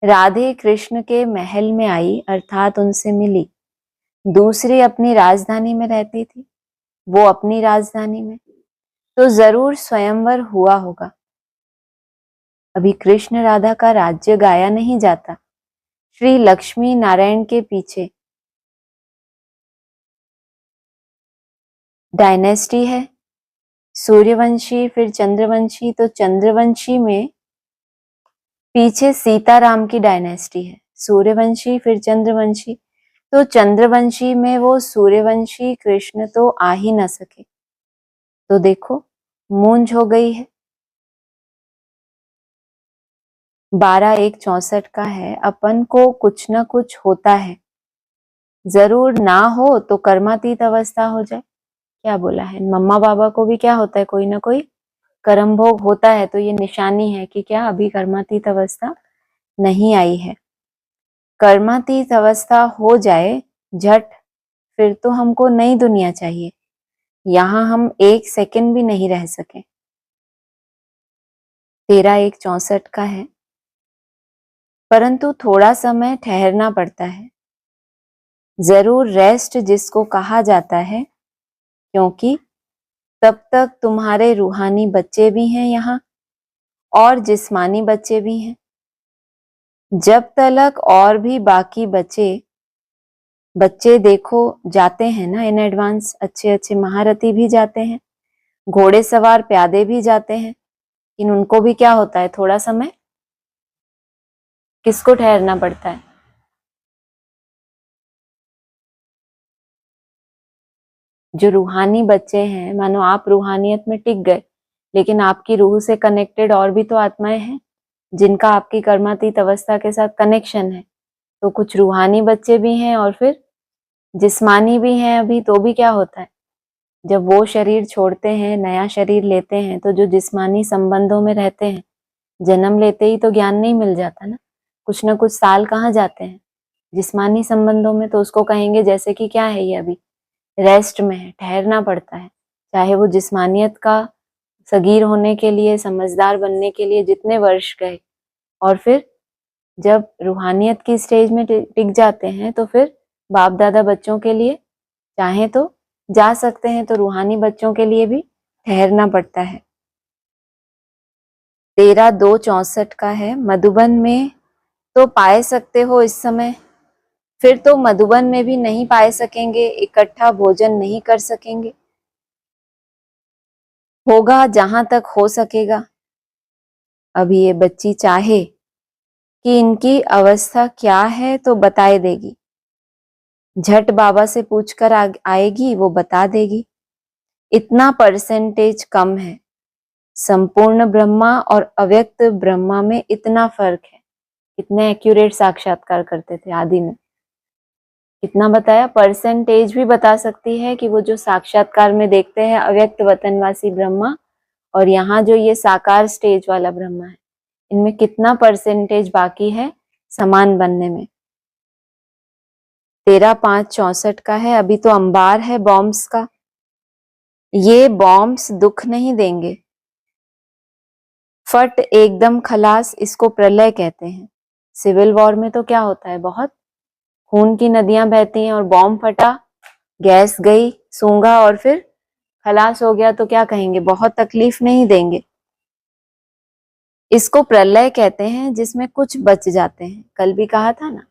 A: राधे कृष्ण के महल में आई, अर्थात उनसे मिली। दूसरी अपनी राजधानी में रहती थी, वो अपनी राजधानी में, तो जरूर स्वयंवर हुआ होगा। अभी कृष्ण राधा का राज्य गाया नहीं जाता, श्री लक्ष्मी नारायण के पीछे डायनेस्टी है, सूर्यवंशी फिर चंद्रवंशी, तो चंद्रवंशी में पीछे सीताराम की डायनेस्टी है, सूर्यवंशी फिर चंद्रवंशी, तो चंद्रवंशी में वो सूर्यवंशी कृष्ण तो आ ही न सके, तो देखो मूंज हो गई है। 12/1/64 का है, अपन को कुछ न कुछ होता है, जरूर ना हो तो कर्मातीत अवस्था हो जाए। क्या बोला है, मम्मा बाबा को भी क्या होता है, कोई ना कोई कर्म भोग होता है, तो ये निशानी है कि क्या अभी कर्मातीत अवस्था नहीं आई है। कर्मातीत अवस्था हो जाए झट, फिर तो हमको नई दुनिया चाहिए, यहाँ हम एक सेकंड भी नहीं रह सके। 13/1/64 का है, परंतु थोड़ा समय ठहरना पड़ता है, जरूर रेस्ट जिसको कहा जाता है, क्योंकि तब तक तुम्हारे रूहानी बच्चे भी हैं यहाँ और जिस्मानी बच्चे भी हैं। जब तलक और भी बाकी बचे बच्चे देखो जाते हैं ना इन एडवांस, अच्छे अच्छे महारथी भी जाते हैं, घोड़े सवार प्यादे भी जाते हैं, लेकिन उनको भी क्या होता है, थोड़ा समय किसको ठहरना पड़ता है? जो रूहानी बच्चे हैं, मानो आप रूहानियत में टिक गए, लेकिन आपकी रूह से कनेक्टेड और भी तो आत्माएं हैं जिनका आपकी कर्मातीत अवस्था के साथ कनेक्शन है। तो कुछ रूहानी बच्चे भी हैं और फिर जिस्मानी भी हैं अभी, तो भी क्या होता है, जब वो शरीर छोड़ते हैं, नया शरीर लेते हैं, तो जो जिस्मानी संबंधों में रहते हैं, जन्म लेते ही तो ज्ञान नहीं मिल जाता ना, कुछ ना कुछ साल कहाँ जाते हैं जिस्मानी संबंधों में। तो उसको कहेंगे जैसे कि क्या है, ये अभी रेस्ट में है, ठहरना पड़ता है। चाहे वो जिस्मानियत का सगीर होने के लिए, समझदार बनने के लिए जितने वर्ष गए, और फिर जब रूहानियत की स्टेज में टिक जाते हैं, तो फिर बाप दादा बच्चों के लिए चाहे तो जा सकते हैं, तो रूहानी बच्चों के लिए भी ठहरना पड़ता है। 13-2-64 का है। मधुबन में तो पाए सकते हो इस समय, फिर तो मधुबन में भी नहीं पाए सकेंगे, इकट्ठा भोजन नहीं कर सकेंगे, होगा जहां तक हो सकेगा। अभी ये बच्ची चाहे कि इनकी अवस्था क्या है तो बताए देगी, झट बाबा से पूछकर आएगी, वो बता देगी। इतना परसेंटेज कम है, संपूर्ण ब्रह्मा और अव्यक्त ब्रह्मा में इतना फर्क है। कितने एक्यूरेट साक्षात्कार करते थे आदि में, कितना बताया, परसेंटेज भी बता सकती है कि वो जो साक्षात्कार में देखते हैं अव्यक्त वतनवासी ब्रह्मा, और यहाँ जो ये साकार स्टेज वाला ब्रह्मा है, इनमें कितना परसेंटेज बाकी है समान बनने में। 13-5-64 का है। अभी तो अंबार है बॉम्ब्स का। ये बॉम्ब्स दुख नहीं देंगे, फट एकदम खलास, इसको प्रलय कहते हैं। सिविल वॉर में तो क्या होता है, बहुत खून की नदियां बहती हैं, और बॉम्ब फटा, गैस गई, सूंघा और फिर खलास हो गया, तो क्या कहेंगे, बहुत तकलीफ नहीं देंगे। इसको प्रलय कहते हैं जिसमें कुछ बच जाते हैं। कल भी कहा था ना,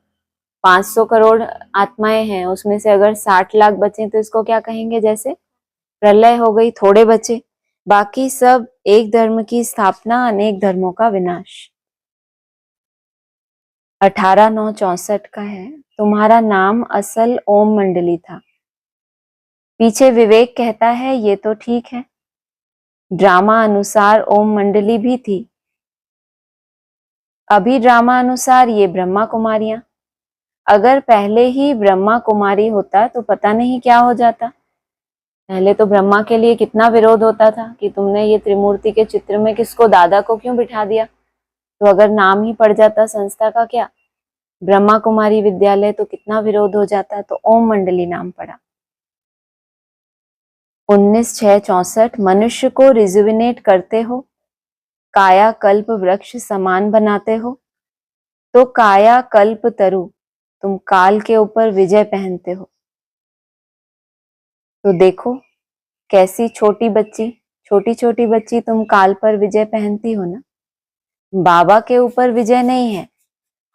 A: 500 करोड़ आत्माएं हैं, उसमें से अगर 60 लाख बचे तो इसको क्या कहेंगे, जैसे प्रलय हो गई, थोड़े बचे, बाकी सब एक धर्म की स्थापना, अनेक धर्मों का विनाश। 18-9-64 का है। तुम्हारा नाम असल ओम मंडली था। पीछे विवेक कहता है ये तो ठीक है, ड्रामा अनुसार ओम मंडली भी थी, अभी ड्रामा अनुसार ये ब्रह्मा कुमारियां। अगर पहले ही ब्रह्मा कुमारी होता तो पता नहीं क्या हो जाता। पहले तो ब्रह्मा के लिए कितना विरोध होता था कि तुमने ये त्रिमूर्ति के चित्र में किसको, दादा को क्यों बिठा दिया। तो अगर नाम ही पड़ जाता संस्था का, क्या ब्रह्मा कुमारी विद्यालय, तो कितना विरोध हो जाता। तो ओम मंडली नाम पड़ा। 19-6-64 मनुष्य को रिजुविनेट करते हो, काया कल्प वृक्ष समान बनाते हो, तो काया कल्प तरु तुम काल के ऊपर विजय पहनते हो। तो देखो कैसी छोटी छोटी बच्ची तुम काल पर विजय पहनती हो ना। बाबा के ऊपर विजय नहीं है,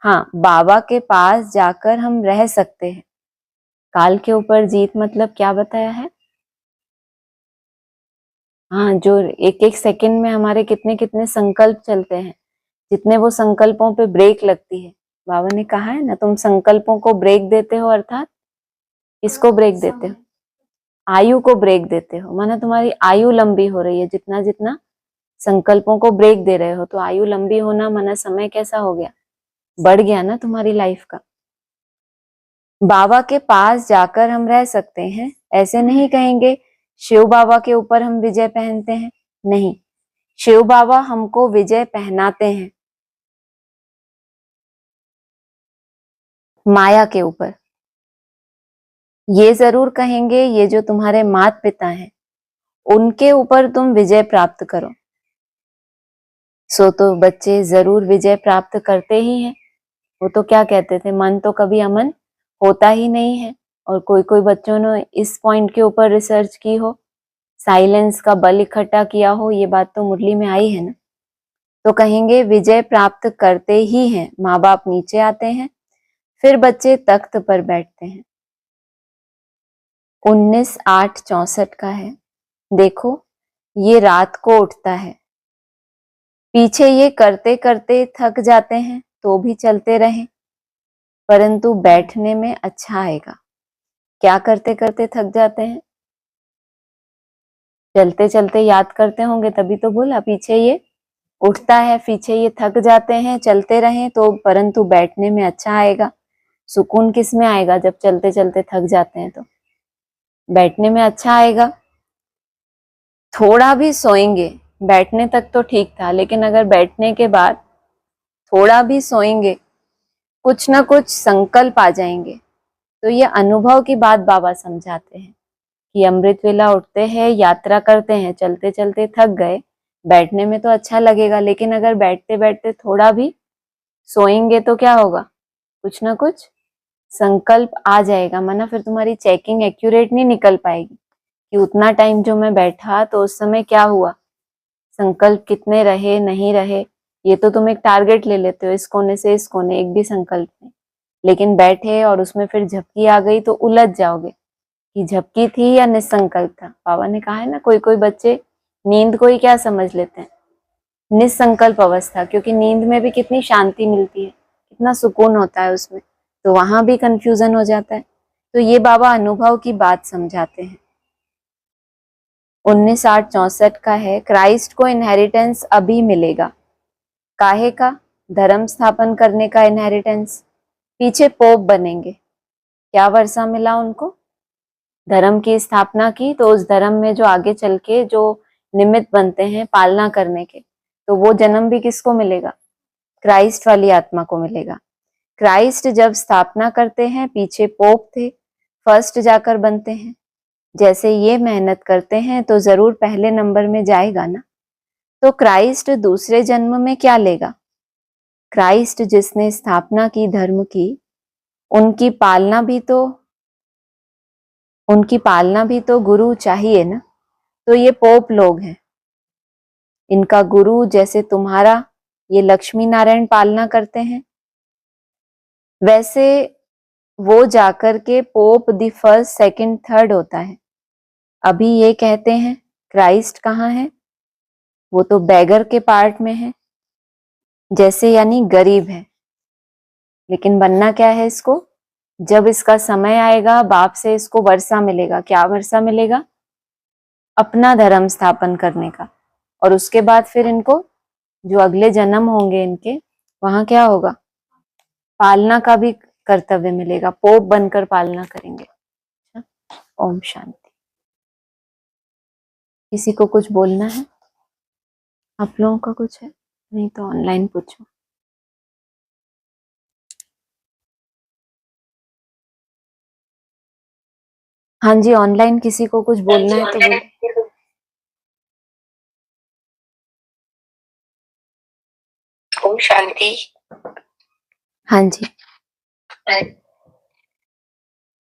A: हाँ बाबा के पास जाकर हम रह सकते हैं। काल के ऊपर जीत मतलब क्या बताया है, हाँ जो एक एक सेकंड में हमारे कितने कितने संकल्प चलते हैं, जितने वो संकल्पों पे ब्रेक लगती है। बाबा ने कहा है ना, तुम संकल्पों को ब्रेक देते हो, अर्थात इसको ब्रेक देते हो, आयु को ब्रेक देते हो, माना तुम्हारी आयु लंबी हो रही है, जितना जितना संकल्पों को ब्रेक दे रहे हो। तो आयु लंबी होना माना समय कैसा हो गया, बढ़ गया ना तुम्हारी लाइफ का। बाबा के पास जाकर हम रह सकते हैं, ऐसे नहीं कहेंगे शिव बाबा के ऊपर हम विजय पहनते हैं, नहीं, शिव बाबा हमको विजय पहनाते हैं माया के ऊपर। ये जरूर कहेंगे ये जो तुम्हारे माता पिता हैं उनके ऊपर तुम विजय प्राप्त करो। सो तो बच्चे जरूर विजय प्राप्त करते ही हैं। वो तो क्या कहते थे, मन तो कभी अमन होता ही नहीं है। और कोई कोई बच्चों ने इस पॉइंट के ऊपर रिसर्च की हो, साइलेंस का बल इकट्ठा किया हो, ये बात तो मुरली में आई है ना। तो कहेंगे विजय प्राप्त करते ही हैं। माँ बाप नीचे आते हैं, फिर बच्चे तख्त पर बैठते हैं। 19/8/64 का है। देखो, ये रात को उठता है, पीछे ये करते करते थक जाते हैं तो भी चलते रहें, परंतु बैठने में अच्छा आएगा। क्या करते करते थक जाते हैं? चलते चलते याद करते होंगे, तभी तो बोला पीछे ये उठता है, पीछे ये थक जाते हैं, चलते रहें तो परंतु बैठने में अच्छा आएगा। सुकून किस में आएगा? जब चलते चलते थक जाते हैं तो बैठने में अच्छा आएगा। थोड़ा भी सोएंगे, बैठने तक तो ठीक था, लेकिन अगर बैठने के बाद थोड़ा भी सोएंगे, कुछ ना कुछ संकल्प आ जाएंगे। तो ये अनुभव की बात बाबा समझाते हैं कि अमृत वेला उठते हैं, यात्रा करते हैं, चलते चलते थक गए, बैठने में तो अच्छा लगेगा, लेकिन अगर बैठते बैठते थोड़ा भी सोएंगे तो क्या होगा? कुछ ना कुछ संकल्प आ जाएगा, माना फिर तुम्हारी चेकिंग एक्यूरेट नहीं निकल पाएगी कि उतना टाइम जो मैं बैठा तो उस समय क्या हुआ, संकल्प कितने रहे नहीं रहे। ये तो तुम एक टारगेट ले लेते हो, इस कोने से इस कोने, एक भी संकल्प नहीं। लेकिन बैठे और उसमें फिर झपकी आ गई तो उलझ जाओगे कि झपकी थी या निसंकल्प था। बाबा ने कहा है ना, कोई कोई बच्चे नींद को ही क्या समझ लेते हैं, निसंकल्प अवस्था, क्योंकि नींद में भी कितनी शांति मिलती है, कितना सुकून होता है उसमें, तो वहां भी कंफ्यूजन हो जाता है। तो ये बाबा अनुभव की बात समझाते हैं। 19/8/64 का है। क्राइस्ट को इनहेरिटेंस अभी मिलेगा। काहे का? धर्म स्थापन करने का इनहेरिटेंस। पीछे पोप बनेंगे। क्या वर्षा मिला उनको? धर्म की स्थापना की, तो उस धर्म में जो आगे चल के जो निमित्त बनते हैं पालना करने के, तो वो जन्म भी किसको मिलेगा? क्राइस्ट वाली आत्मा को मिलेगा। क्राइस्ट जब स्थापना करते हैं, पीछे पोप थे, फर्स्ट जाकर बनते हैं। जैसे ये मेहनत करते हैं तो जरूर पहले नंबर में जाएगा ना। तो क्राइस्ट दूसरे जन्म में क्या लेगा? क्राइस्ट जिसने स्थापना की धर्म की, उनकी पालना भी तो गुरु चाहिए ना। तो ये पोप लोग हैं, इनका गुरु जैसे तुम्हारा ये लक्ष्मी नारायण पालना करते हैं, वैसे वो जाकर के pope the first second third होता है। अभी ये कहते हैं क्राइस्ट कहाँ है? वो तो बैगर के पार्ट में है, जैसे यानी गरीब है। लेकिन बनना क्या है इसको? जब इसका समय आएगा, बाप से इसको वर्षा मिलेगा। क्या वर्षा मिलेगा? अपना धर्म स्थापन करने का। और उसके बाद फिर इनको जो अगले जन्म होंगे इनके, वहां क्या होगा? पालना का भी कर्तव्य मिलेगा, पोप बनकर पालना करेंगे। ओम शांति। किसी को कुछ बोलना है? आप लोगों का कुछ है? नहीं तो ऑनलाइन पूछो। हाँ जी, ऑनलाइन किसी को कुछ बोलना है तो बोलो।
B: ओम शांति।
A: हाँ जी,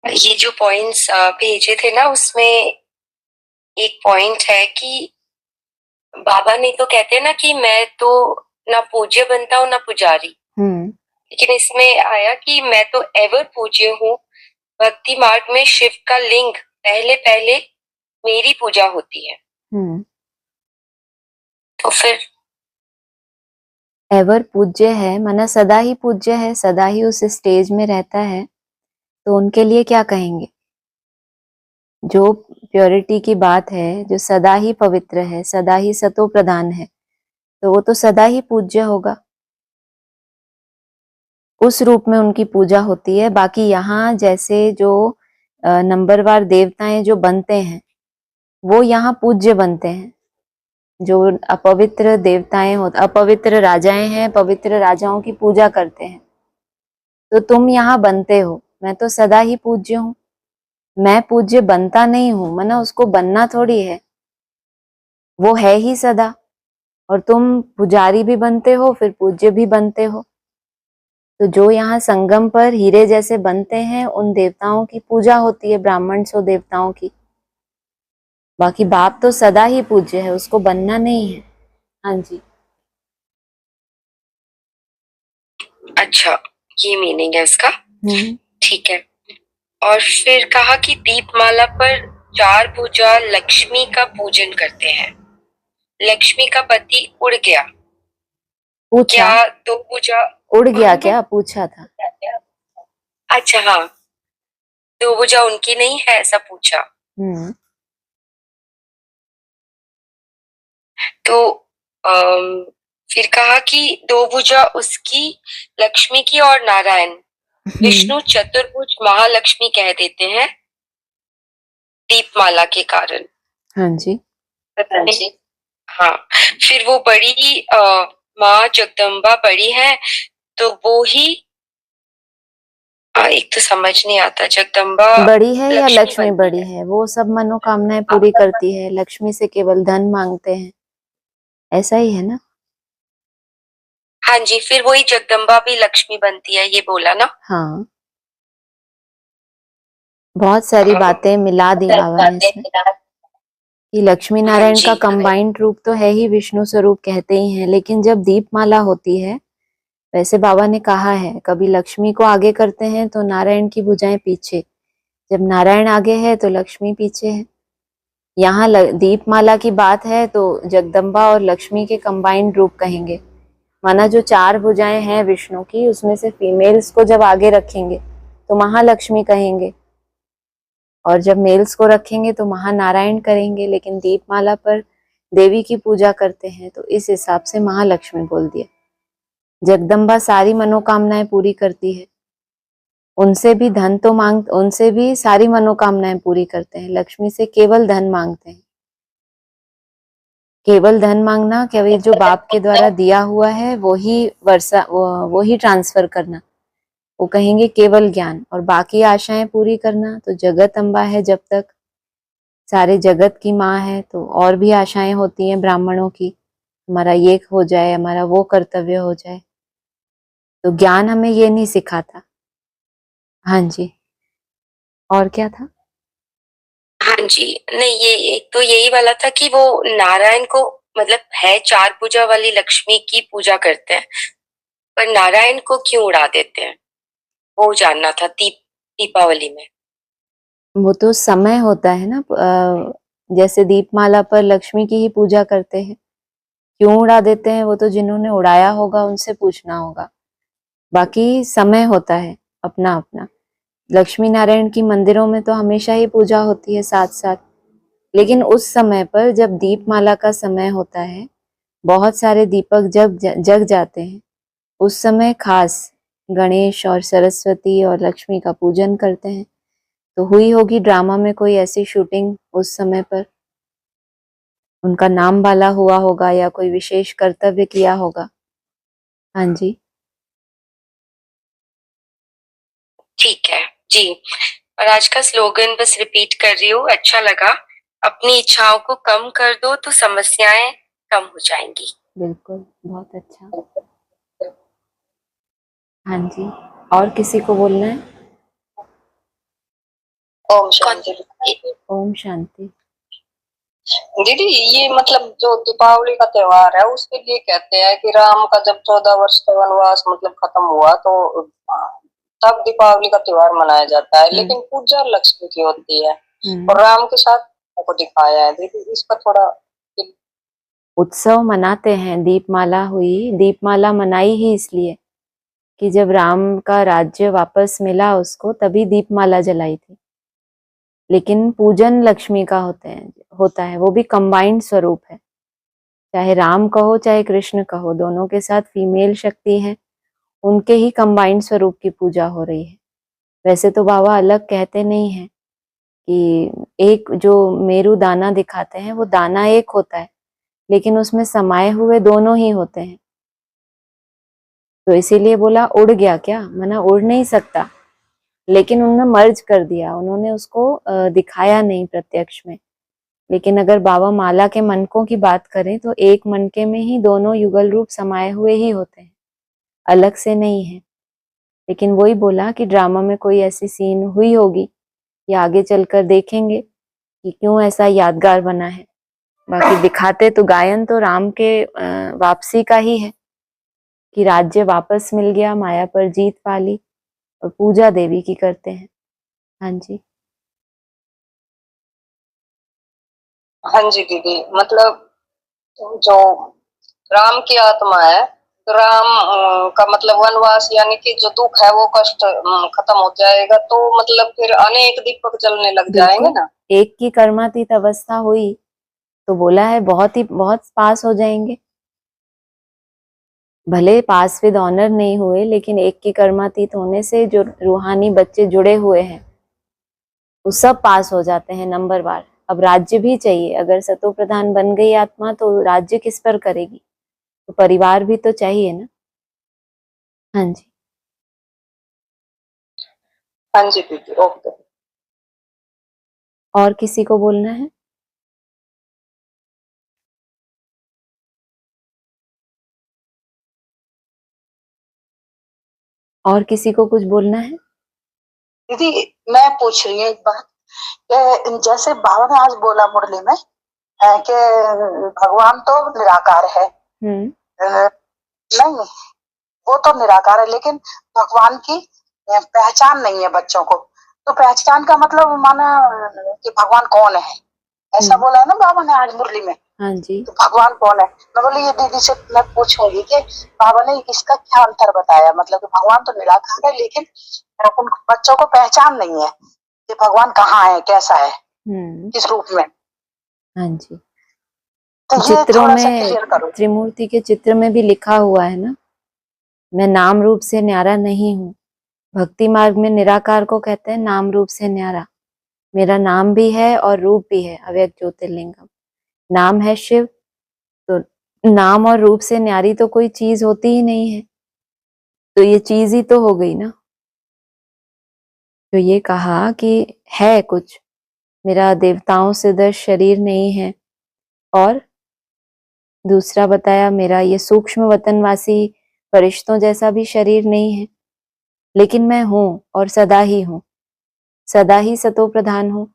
B: ये जो पॉइंट्स भेजे थे ना, उसमें एक पॉइंट है कि बाबा ने तो कहते हैं ना कि मैं तो ना पूज्य बनता हूँ ना पुजारी, लेकिन इसमें आया कि मैं तो एवर पूज्य हूँ। भक्ति मार्ग में शिव का लिंग पहले पहले मेरी पूजा होती है। तो फिर
A: एवर पूज्य है, माना सदा ही पूज्य है, सदा ही उस स्टेज में रहता है, तो उनके लिए क्या कहेंगे? जो प्योरिटी की बात है, जो सदा ही पवित्र है, सदा ही सतो प्रधान है, तो वो तो सदा ही पूज्य होगा। उस रूप में उनकी पूजा होती है। बाकी यहाँ जैसे जो नंबरवार देवताएं जो बनते हैं, वो यहाँ पूज्य बनते हैं। जो अपवित्र देवताएं होते, अपवित्र राजाएं हैं, पवित्र राजाओं की पूजा करते हैं। तो तुम यहाँ बनते हो, मैं तो सदा ही पूज्य हूँ। मैं पूज्य बनता नहीं हूँ, माना उसको बनना थोड़ी है, वो है ही सदा। और तुम पुजारी भी बनते हो, फिर पूज्य भी बनते हो। तो जो यहाँ संगम पर हीरे जैसे बनते हैं, उन देवताओं की पूजा होती है, ब्राह्मण सो देवताओं की। बाकी बाप तो सदा ही पूज्य है, उसको बनना नहीं है। हाँ जी,
B: अच्छा, ये मीनिंग है इसका। ठीक है। और फिर कहा कि दीपमाला पर 4 भुजा लक्ष्मी का पूजन करते हैं। लक्ष्मी का पति उड़ गया,
A: पूछा,
B: क्या 2 भुजा
A: उड़ गया क्या, पूछा था।
B: अच्छा हाँ, 2 भुजा उनकी नहीं है ऐसा पूछा। तो फिर कहा कि 2 भुजा उसकी लक्ष्मी की और नारायण विष्णु चतुर्भुज महालक्ष्मी कह देते हैं दीपमाला के कारण।
A: हाँ जी।
B: हाँ जी। हाँ, फिर वो बड़ी माँ जगदम्बा बड़ी है, तो वो ही एक तो समझ नहीं आता, जगदम्बा
A: बड़ी है या लक्ष्मी
B: बनती
A: बड़ी है? वो सब मनोकामनाएं पूरी करती है, लक्ष्मी से केवल धन मांगते हैं, ऐसा ही है ना?
B: हाँ जी, फिर वही जगदम्बा भी लक्ष्मी बनती है, ये बोला ना?
A: हाँ, बहुत सारी बातें मिला दी बाबा ने इसमें कि लक्ष्मी नारायण का कंबाइंड रूप तो है ही, विष्णु स्वरूप कहते ही हैं, लेकिन जब दीपमाला होती है, वैसे बाबा ने कहा है कभी लक्ष्मी को आगे करते हैं तो नारायण की भुजाएं पीछे, जब नारायण आगे है तो लक्ष्मी पीछे है। यहाँ दीपमाला की बात है तो जगदम्बा और लक्ष्मी के कंबाइंड रूप कहेंगे। माना जो 4 भुजाएं हैं विष्णु की, उसमें से फीमेल्स को जब आगे रखेंगे तो महालक्ष्मी कहेंगे, और जब मेल्स को रखेंगे तो महानारायण करेंगे, लेकिन दीपमाला पर देवी की पूजा करते हैं तो इस हिसाब से महालक्ष्मी बोल दिया। जगदम्बा सारी मनोकामनाएं पूरी करती है, उनसे भी धन तो उनसे भी सारी मनोकामनाएं पूरी करते हैं, लक्ष्मी से केवल धन मांगते हैं। केवल धन मांगना, केवल जो बाप के द्वारा दिया हुआ है वो ही ट्रांसफर करना, वो कहेंगे केवल ज्ञान, और बाकी आशाएं पूरी करना तो जगत अम्बा है, जब तक सारे जगत की माँ है तो और भी आशाएं होती हैं ब्राह्मणों की, हमारा ये हो जाए, हमारा वो कर्तव्य हो जाए, तो ज्ञान हमें ये नहीं सिखाता। हाँ जी, और क्या था?
B: हाँ जी, नहीं ये एक तो यही वाला था कि वो नारायण को मतलब है 4 भुजा वाली लक्ष्मी की पूजा करते हैं, पर नारायण को क्यों उड़ा देते हैं, वो जानना था दीपावली में।
A: वो तो समय होता है ना, जैसे दीपमाला पर लक्ष्मी की ही पूजा करते हैं, क्यों उड़ा देते हैं वो तो जिन्होंने उड़ाया होगा उनसे पूछना होगा। बाकी समय होता है अपना अपना। लक्ष्मी नारायण की मंदिरों में तो हमेशा ही पूजा होती है साथ साथ, लेकिन उस समय पर जब दीपमाला का समय होता है, बहुत सारे दीपक जब जग जाते हैं, उस समय खास गणेश और सरस्वती और लक्ष्मी का पूजन करते हैं। तो हुई होगी ड्रामा में कोई ऐसी शूटिंग उस समय पर, उनका नाम वाला हुआ होगा या कोई विशेष कर्तव्य किया होगा। हाँ जी,
B: ठीक है जी। और आज का स्लोगन बस रिपीट कर रही हूँ, अच्छा लगा। अपनी इच्छाओं को कम कर दो तो समस्याएं कम हो जाएंगी।
A: बिल्कुल, बहुत अच्छा। हाँ जी, और किसी को बोलना है?
B: ओम शांति।
A: ओम शांति।
C: दीदी ये मतलब जो दीपावली का त्योहार है उसके लिए कहते हैं कि राम का जब 14 वर्ष का वनवास मतलब खत्म हुआ तो तब दीपावली का त्योहार मनाया जाता है, लेकिन पूजा लक्ष्मी की होती है और राम के साथ को दिखाया है। दीदी इसका थोड़ा
A: उत्सव मनाते हैं, दीपमाला हुई, दीपमाला मनाई ही इसलिए कि जब राम का राज्य वापस मिला उसको, तभी दीपमाला जलाई थी। लेकिन पूजन लक्ष्मी का होता है, वो भी कंबाइंड स्वरूप है, चाहे राम कहो चाहे कृष्ण कहो, दोनों के साथ फीमेल शक्ति है, उनके ही कंबाइंड स्वरूप की पूजा हो रही है। वैसे तो बाबा अलग कहते नहीं है कि एक जो मेरू दाना दिखाते हैं वो दाना एक होता है, लेकिन उसमें समाये हुए दोनों ही होते हैं। तो इसीलिए बोला उड़ गया क्या, मना उड़ नहीं सकता, लेकिन उन्होंने मर्ज कर दिया, उन्होंने उसको दिखाया नहीं प्रत्यक्ष में। लेकिन अगर बाबा माला के मनकों की बात करें तो एक मनके में ही दोनों युगल रूप समाये हुए ही होते हैं, अलग से नहीं है। लेकिन वही बोला कि ड्रामा में कोई ऐसी सीन हुई होगी, या आगे चलकर देखेंगे कि क्यों ऐसा यादगार बना है। बाकी दिखाते तो गायन तो राम के वापसी का ही है कि राज्य वापस मिल गया, माया पर जीत पा ली, और पूजा देवी की करते हैं। हाँ जी।
C: हाँ जी दीदी, मतलब जो राम की आत्मा है, तो राम का मतलब वनवास यानी कि जो दुख है वो कष्ट खत्म हो जाएगा, तो मतलब फिर अनेक दीपक जलने लग जाएंगे
A: बिल्कुल,
C: ना।
A: एक की कर्मातीत अवस्था हुई तो बोला है बहुत पास हो जाएंगे। भले पास विद ऑनर नहीं हुए, लेकिन एक की कर्मातीत होने से जो रूहानी बच्चे जुड़े हुए हैं वो सब पास हो जाते हैं नंबरवार। अब राज्य भी चाहिए, अगर सतो प्रधान बन गई आत्मा तो राज्य किस पर करेगी, तो परिवार भी तो चाहिए ना। हाँ जी।
C: हाँ जी दीदी, ओके।
A: और किसी को बोलना है? और किसी को कुछ बोलना है?
D: दीदी मैं पूछ रही हूँ एक बात, कि जैसे बाबा ने आज बोला मुरली में कि भगवान तो निराकार है। नहीं, वो तो निराकार है, लेकिन भगवान की पहचान नहीं है बच्चों को। तो पहचान का मतलब माना कि भगवान कौन है, ऐसा बोला है ना बाबा ने आज मुरली में।
A: हाँ जी।
D: तो भगवान कौन है? मैं बोली ये दीदी से मैं पूछूंगी कि बाबा ने इसका क्या अंतर बताया, मतलब कि भगवान तो निराकार है लेकिन उन बच्चों को पहचान नहीं है कि भगवान कहाँ है, कैसा है, किस रूप में।
A: हाँ जी।
D: तो ये
A: चित्रों
D: थोड़ा सा
A: में,
D: क्लियर करो।
A: त्रिमूर्ति के चित्र में भी लिखा हुआ है ना, मैं नाम रूप से न्यारा नहीं हूँ। भक्ति मार्ग में निराकार को कहते हैं नाम रूप से न्यारा। मेरा नाम भी है और रूप भी है, अव्यक्त ज्योतिर्लिंगम। नाम है शिव, तो नाम और रूप से न्यारी तो कोई चीज होती ही नहीं है, तो ये चीज ही तो हो गई ना। तो ये कहा कि है कुछ, मेरा देवताओं से दर्श शरीर नहीं है, और दूसरा बताया मेरा ये सूक्ष्म वतनवासी फरिश्तों जैसा भी शरीर नहीं है, लेकिन मैं हूं और सदा ही हूं, सदा ही सतो प्रधान हूं।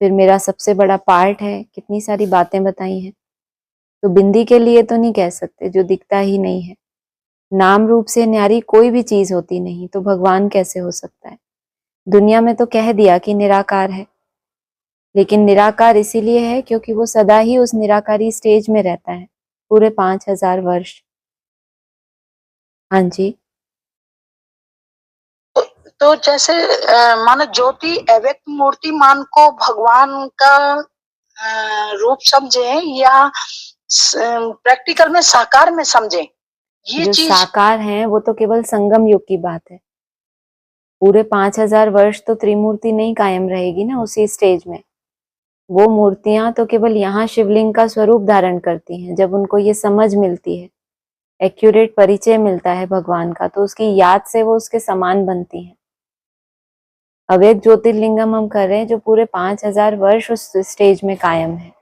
A: फिर मेरा सबसे बड़ा पार्ट है, कितनी सारी बातें बताई हैं। तो बिंदी के लिए तो नहीं कह सकते जो दिखता ही नहीं है। नाम रूप से न्यारी कोई भी चीज होती नहीं, तो भगवान कैसे हो सकता है? दुनिया में तो कह दिया कि निराकार है, लेकिन निराकार इसीलिए है क्योंकि वो सदा ही उस निराकारी स्टेज में रहता है, पूरे 5000 वर्ष। हाँ जी।
D: तो जैसे मानो ज्योति अव्यक्त मूर्तिमान को भगवान का रूप समझे या प्रैक्टिकल में साकार में समझे, ये
A: जो
D: चीज।
A: साकार हैं वो तो केवल संगम युग की बात है। पूरे 5000 वर्ष तो त्रिमूर्ति नहीं कायम रहेगी ना उसी स्टेज में। वो मूर्तियां तो केवल यहाँ शिवलिंग का स्वरूप धारण करती हैं। जब उनको ये समझ मिलती है, एक्यूरेट परिचय मिलता है भगवान का, तो उसकी याद से वो उसके समान बनती हैं। अव्यक्त ज्योतिर्लिंगम हम कर रहे हैं जो पूरे 5000 वर्ष उस स्टेज में कायम है,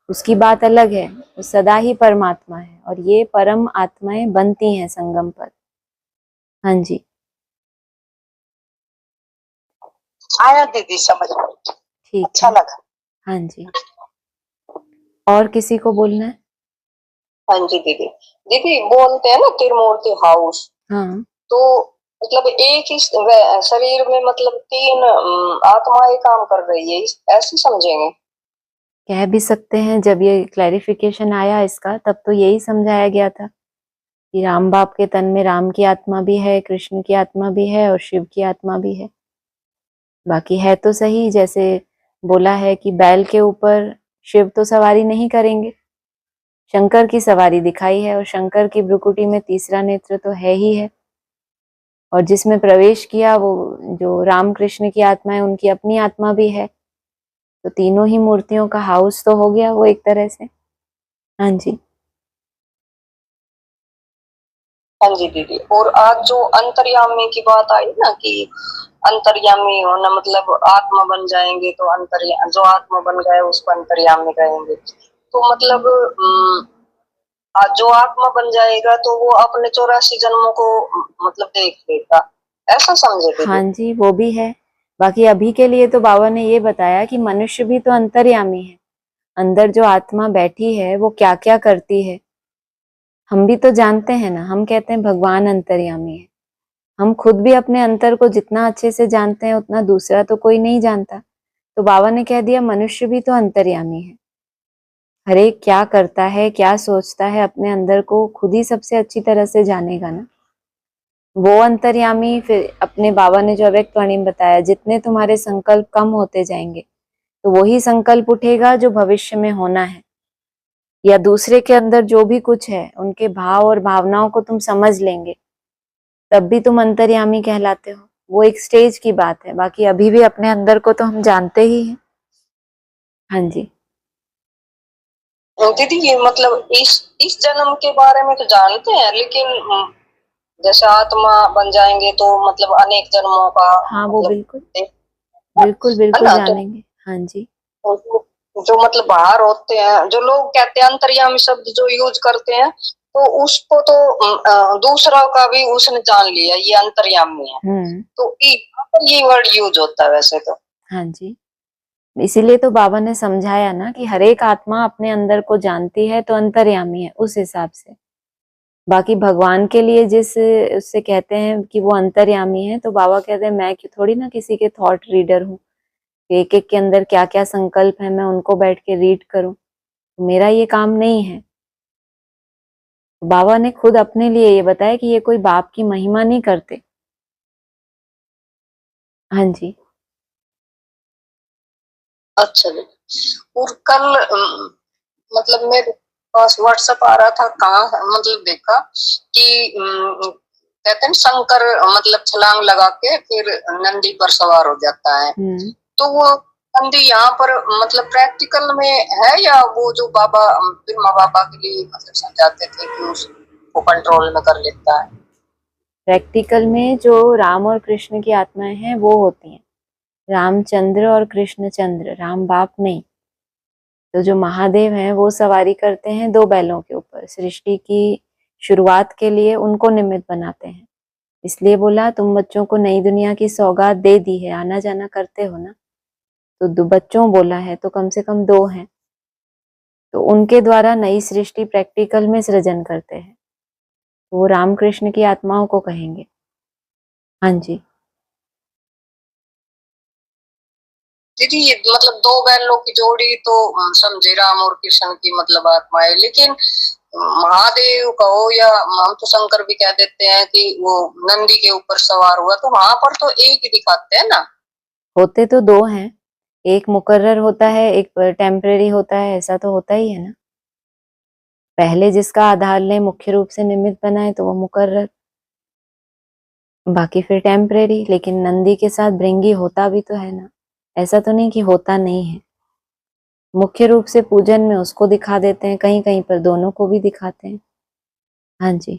A: उसकी बात अलग है। वो सदा ही परमात्मा है, और ये परम आत्माएं बनती हैं संगम पर। हाँ जी।
D: आया दीदी समझ में,
A: ठीक
D: अच्छा
A: है।
D: लगा।
A: हाँ जी। और किसी को बोलना है?
C: हाँ जी दीदी, दीदी बोलते हैं ना त्रिमूर्ति हाउस,
A: हाँ।
C: तो मतलब एक ही शरीर में मतलब तीन आत्माएं काम कर रही है, ऐसे समझेंगे?
A: कह भी सकते हैं। जब ये क्लैरिफिकेशन आया इसका, तब तो यही समझाया गया था कि राम बाप के तन में राम की आत्मा भी है, कृष्ण की आत्मा भी है, और शिव की आत्मा भी है। बाकी है तो सही, जैसे बोला है कि बैल के ऊपर शिव तो सवारी नहीं करेंगे, शंकर की सवारी दिखाई है, और शंकर की भ्रुकुटी में तीसरा नेत्र तो है ही है। और जिसमें प्रवेश किया वो जो राम कृष्ण की आत्मा है, उनकी अपनी आत्मा भी है। तो तीनों ही मूर्तियों का हाउस तो हो गया वो एक तरह से। हाँ जी।
C: हाँ जी दीदी, और आज जो अंतर्यामी की बात आई ना कि अंतर्यामी होना मतलब आत्मा बन जाएंगे, तो जो आत्मा बन गए उसको अंतर्यामी कहेंगे। तो मतलब आज जो आत्मा बन जाएगा तो वो अपने 84 जन्मों को मतलब देख लेगा, ऐसा समझे
A: हाँ
C: दीदी?
A: जी, वो भी है। बाकी अभी के लिए तो बाबा ने ये बताया कि मनुष्य भी तो अंतर्यामी है। अंदर जो आत्मा बैठी है वो क्या क्या करती है हम भी तो जानते हैं ना। हम कहते हैं भगवान अंतर्यामी है, हम खुद भी अपने अंतर को जितना अच्छे से जानते हैं उतना दूसरा तो कोई नहीं जानता। तो बाबा ने कह दिया मनुष्य भी तो अंतर्यामी है, हर एक क्या करता है क्या सोचता है अपने अंदर को खुद ही सबसे अच्छी तरह से जानेगा ना। वो अंतर्यामी फिर अपने बाबा ने जो अव्यक्त वाणी में बताया, जितने तुम्हारे संकल्प कम होते जाएंगे तो वही संकल्प उठेगा जो भविष्य में होना है, या दूसरे के अंदर जो भी कुछ है उनके भाव और भावनाओं को तुम समझ लेंगे, तब भी तुम अंतर्यामी कहलाते हो। वो एक स्टेज की बात है, बाकी अभी भी अपने अंदर को तो हम जानते ही हैं। हाँ जी
C: दीदी ये मतलब इस जन्म के बारे में तो जानते हैं, लेकिन जैसे आत्मा बन जाएंगे तो मतलब अनेक जन्मों का
A: हाँ वो
C: मतलब
A: बिल्कुल
C: है
A: बिल्कुल बिल्कुल
C: ना।
A: जानेंगे। हाँ जी
C: जो मतलब बाहर होते हैं, जो लोग कहते हैं अंतर्यामी शब्द जो यूज करते हैं, तो उसको तो दूसरा का भी उसने जान लिया ये अंतर्यामी है, तो ये वर्ड यूज होता है वैसे तो।
A: हाँ जी, इसीलिए तो बाबा ने समझाया ना कि हर एक आत्मा अपने अंदर को जानती है तो अंतर्यामी है उस हिसाब से। बाकी भगवान के लिए जिस उससे कहते हैं कि वो अंतर्यामी है, तो बाबा कहते हैं मैं थोड़ी ना किसी के थॉट रीडर हूँ, एक एक के अंदर क्या क्या संकल्प है मैं उनको बैठ के रीड करूं, मेरा ये काम नहीं है। बाबा ने खुद अपने लिए ये बताया कि ये कोई बाप की महिमा नहीं करते। हाँ जी
C: अच्छा जी। और कल मतलब मेरे पास व्हाट्सएप आ रहा था, कहाँ मतलब देखा कि कहते हैं शंकर मतलब छलांग लगा के फिर नंदी पर सवार हो जाता है, तो वो नंदी यहाँ पर मतलब प्रैक्टिकल में है या वो जो बाबा ब्रह्मा बाबा के लिए मतलब समझाते थे कि उसको कंट्रोल में कर लेता है?
A: प्रैक्टिकल में जो राम और कृष्ण की आत्माएं हैं वो होती हैं, रामचंद्र और कृष्ण चंद्र, राम बाप नहीं। तो जो महादेव हैं वो सवारी करते हैं दो बैलों के ऊपर, सृष्टि की शुरुआत के लिए उनको निमित्त बनाते हैं। इसलिए बोला तुम बच्चों को नई दुनिया की सौगात दे दी है, आना जाना करते हो ना, तो दो बच्चों बोला है तो कम से कम दो हैं, तो उनके द्वारा नई सृष्टि प्रैक्टिकल में सृजन करते हैं, वो रामकृष्ण की आत्माओं को कहेंगे। हाँ जी
C: दीदी ये मतलब दो बैलों की जोड़ी तो समझे राम और कृष्ण की मतलब आत्माएं, लेकिन महादेव कहो या हम तो शंकर भी कह देते हैं कि वो नंदी के ऊपर सवार हुआ, तो वहां पर तो एक ही दिखाते हैं ना।
A: होते तो दो हैं, एक मुकर्रर होता है एक टेम्परेरी होता है, ऐसा तो होता ही है ना। पहले जिसका आधार ले मुख्य रूप से निमित्त बनाए तो वो मुकर्रर, बाकी फिर टेम्परेरी। लेकिन नंदी के साथ भृंगी होता भी तो है ना, ऐसा तो नहीं कि होता नहीं है। मुख्य रूप से पूजन में उसको दिखा देते हैं, कहीं कहीं पर दोनों को भी दिखाते हैं। हाँ जी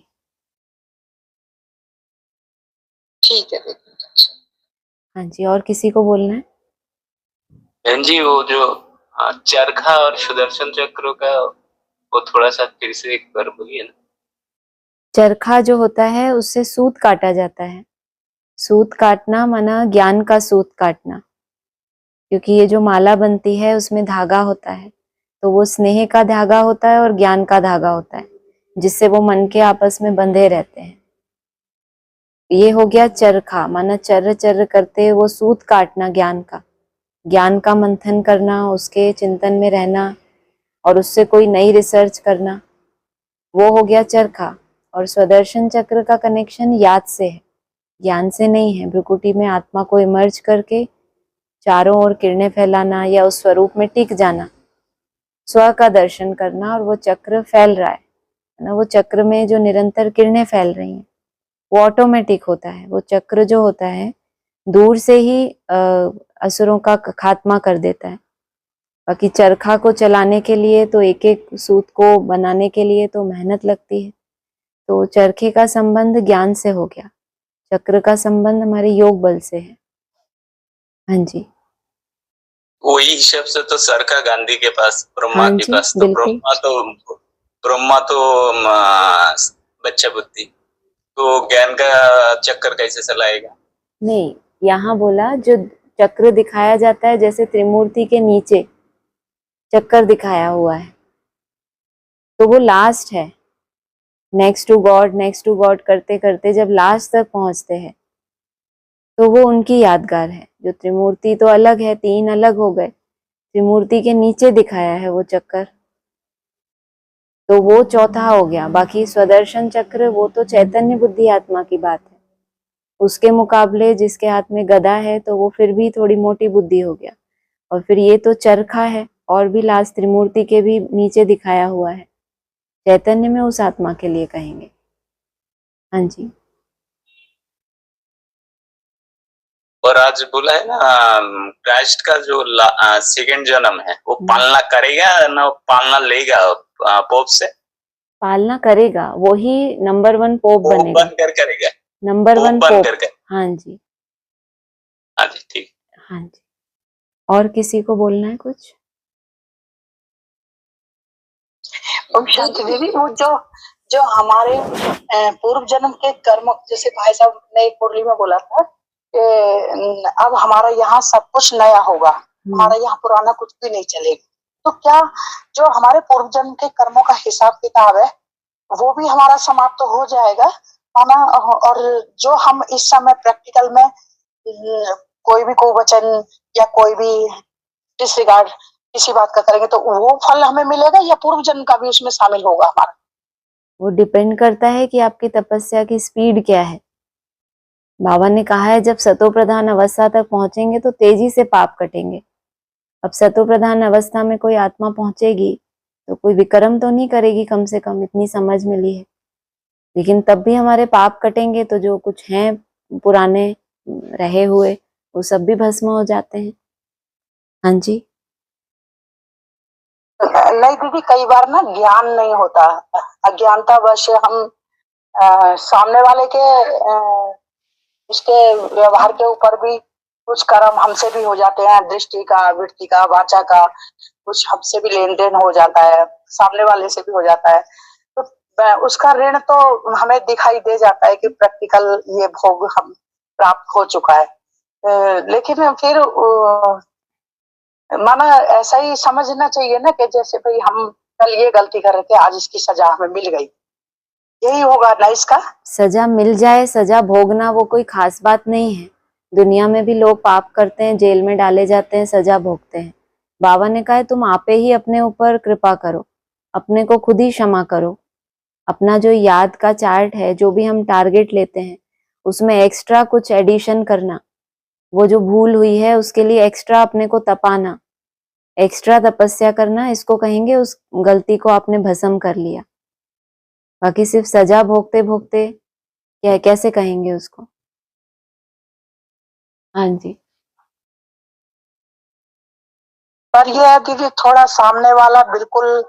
C: ठीक है दीदी।
A: हाँ जी, और किसी को बोलना है?
E: बहन जी वो जो चरखा और सुदर्शन चक्र का वो थोड़ा सा फिर से एक बार बोलिए ना।
A: चरखा जो होता है उससे सूत काटा जाता है, सूत काटना माना ज्ञान का सूत काटना, क्योंकि ये जो माला बनती है उसमें धागा होता है, तो वो स्नेह का धागा होता है और ज्ञान का धागा होता है, जिससे वो मन के आपस में बंधे रहते हैं। ये हो गया चरखा, माना चर्र चर्र करते वो सूत काटना ज्ञान का मंथन करना, उसके चिंतन में रहना और उससे कोई नई रिसर्च करना, वो हो गया चरखा। और स्वदर्शन चक्र का कनेक्शन याद से है, ज्ञान से नहीं है। भ्रुकुटी में आत्मा को इमर्ज करके चारों ओर किरणें फैलाना या उस स्वरूप में टिक जाना, स्व का दर्शन करना, और वो चक्र फैल रहा है ना, वो चक्र में जो निरंतर किरणें फैल रही हैं वो ऑटोमेटिक होता है। वो चक्र जो होता है दूर से ही असुरों का खात्मा कर देता है। बाकी चरखा को चलाने के लिए तो एक एक सूत को बनाने के लिए तो मेहनत लगती है, तो चरखे का संबंध ज्ञान से हो गया, चक्र का संबंध हमारे योग बल से है। हाँ जी
E: वही हिसाब से तो सरका गांधी के पास, ब्रह्मा
A: हाँ
E: के
A: जी
E: पास तो
A: बिल्कुल।
E: ब्रह्मा तो बच्चा बुद्धि, तो ज्ञान का चक्कर कैसे चलाएगा?
A: नहीं, यहाँ बोला जो चक्र दिखाया जाता है जैसे त्रिमूर्ति के नीचे चक्कर दिखाया हुआ है, तो वो लास्ट है, नेक्स्ट टू गॉड करते करते जब लास्ट तक पहुंचते हैं तो वो उनकी यादगार है। जो त्रिमूर्ति तो अलग है, 3 अलग हो गए, त्रिमूर्ति के नीचे दिखाया है वो चक्कर, तो वो चौथा हो गया। बाकी स्वदर्शन चक्र वो तो चैतन्य बुद्धि आत्मा की बात है, उसके मुकाबले जिसके हाथ में गदा है तो वो फिर भी थोड़ी मोटी बुद्धि हो गया। और फिर ये तो चरखा है, और भी लास्ट त्रिमूर्ति के भी नीचे दिखाया हुआ है, चैतन्य में उस आत्मा के लिए कहेंगे। हाँ जी।
E: और आज बोला है ना, क्राइस्ट का जो सेकंड जन्म है वो पालना करेगा ना, पालना लेगा पोप से?
A: पालना करेगा, वो ही नंबर 1 पोप बनेगा,
E: बनकर करेगा,
A: नंबर 1 पोप।
E: बनकर।
A: हाँ जी,
E: हाँ जी, ठीक।
A: हाँ जी। और किसी को बोलना है कुछ?
D: शांति दीदी, वो जो हमारे पूर्व जन्म के कर्म, जैसे भाई साहब ने मुरली में बोला था कि अब हमारा यहाँ सब कुछ नया होगा, हमारा यहाँ पुराना कुछ भी नहीं चलेगा, तो क्या जो हमारे पूर्व जन्म के कर्मों का हिसाब किताब है वो भी हमारा समाप्त तो हो जाएगा माना। और जो हम इस समय प्रैक्टिकल में कोई भी वचन या कोई भी डिसरिगार्ड किसी बात का करेंगे तो वो फल हमें मिलेगा या पूर्व जन्म का भी उसमें शामिल होगा हमारा?
A: वो डिपेंड करता है कि आपकी तपस्या की स्पीड क्या है। बाबा ने कहा है जब सतो प्रधान अवस्था तक पहुंचेंगे तो तेजी से पाप कटेंगे। अब सतो प्रधान अवस्था में कोई आत्मा पहुंचेगी तो कोई विक्रम तो नहीं करेगी, कम से कम इतनी समझ मिली है, लेकिन तब भी हमारे पाप कटेंगे तो जो कुछ हैं पुराने रहे हुए वो सब भी भस्म हो जाते हैं। हाँ जी।
D: नहीं दीदी, कई बार ना ज्ञान नहीं होता, अज्ञानता वश हम सामने वाले के उसके व्यवहार के ऊपर भी कुछ कर्म हमसे भी हो जाते हैं, दृष्टि का, वृत्ति का, वाचा का, कुछ हमसे भी लेन देन हो जाता है, सामने वाले से भी हो जाता है, तो उसका ऋण तो हमें दिखाई दे जाता है कि प्रैक्टिकल ये भोग हम प्राप्त हो चुका है। लेकिन फिर माना ऐसा ही समझना चाहिए ना कि जैसे भाई हम कल ये गलती कर रहे थे, आज इसकी सजा हमें मिल गई, यही होगा ना इसका? सजा
A: मिल जाए, सजा भोगना वो कोई खास बात नहीं है। दुनिया में भी लोग पाप करते हैं, जेल में डाले जाते हैं, सजा भोगते हैं। बाबा ने कहा है तुम आपे ही अपने ऊपर कृपा करो, अपने को खुद ही क्षमा करो। अपना जो याद का चार्ट है, जो भी हम टारगेट लेते हैं उसमें एक्स्ट्रा कुछ एडिशन करना, वो जो भूल हुई है उसके लिए एक्स्ट्रा अपने को तपाना, एक्स्ट्रा तपस्या करना, इसको कहेंगे उस गलती को आपने भस्म कर लिया। बाकी सिर्फ सजा भोगते भोगते क्या कैसे कहेंगे उसको? हाँ जी।
D: पर ये है दीदी, थोड़ा सामने वाला बिल्कुल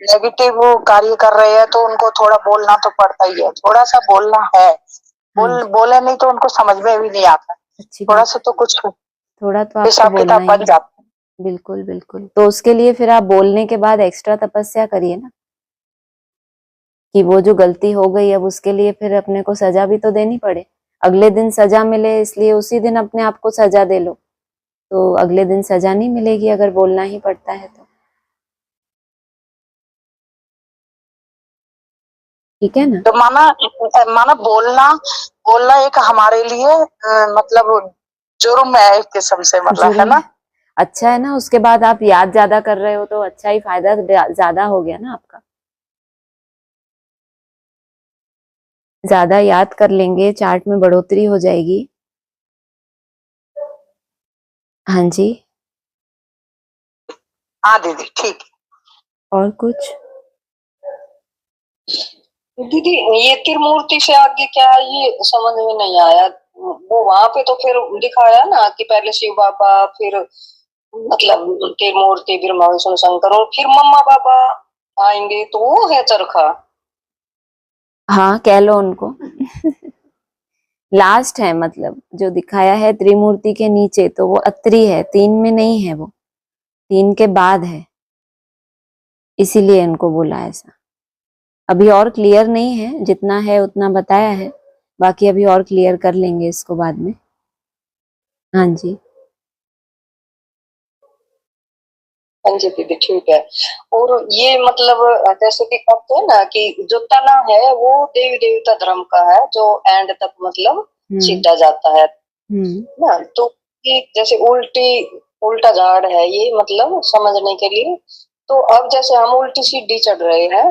D: नेगेटिव कार्य कर रहे हैं तो उनको थोड़ा बोलना तो पड़ता ही है, थोड़ा सा बोलना है। बोले नहीं तो उनको समझ में भी नहीं आता, थोड़ा सा तो कुछ
A: थोड़ा तो
D: हिसाब
A: आपको
D: किताब
A: बोलना
D: बन
A: ही।
D: जाता है।
A: बिल्कुल बिल्कुल, तो उसके लिए फिर आप बोलने के बाद एक्स्ट्रा तपस्या करिए ना, कि वो जो गलती हो गई अब उसके लिए फिर अपने को सजा भी तो देनी पड़े। अगले दिन सजा मिले इसलिए उसी दिन अपने आप को सजा दे लो, तो अगले दिन सजा नहीं मिलेगी अगर बोलना ही पड़ता है तो। ठीक है ना?
D: तो माना बोलना एक हमारे लिए मतलब जुर्म है एक किस्म से, मतलब है ना?
A: अच्छा है ना, उसके बाद आप याद ज्यादा कर रहे हो तो अच्छा ही, फायदा ज्यादा हो गया ना आपका। ज्यादा याद कर लेंगे, चार्ट में बढ़ोतरी हो जाएगी। हाँ जी।
D: हाँ दीदी, ठीक।
A: और कुछ?
C: दीदी ये त्रिमूर्ति से आगे क्या है ये समझ में नहीं आया। वो वहां पे तो फिर दिखाया ना कि पहले शिव बाबा, फिर मतलब त्रिमूर्ति, ब्रह्मा विष्णु शंकर, और फिर मम्मा बाबा आएंगे, तो वो है चरखा।
A: हाँ कह लो उनको। लास्ट है, मतलब जो दिखाया है त्रिमूर्ति के नीचे तो वो अत्री है, 3 में नहीं है, वो 3 के बाद है, इसीलिए इनको बोला ऐसा। अभी और क्लियर नहीं है, जितना है उतना बताया है, बाकी अभी और क्लियर कर लेंगे इसको बाद में। हाँ जी।
C: हाँ जी दीदी ठीक है। और ये मतलब जैसे कि कहते हैं ना कि जो तना है वो देवी देवता धर्म का है, जो एंड तक मतलब सीधा जाता है ना। तो ये जैसे उल्टा झाड़ है ये, मतलब समझने के लिए। तो अब जैसे हम उल्टी सीढ़ी चढ़ रहे हैं,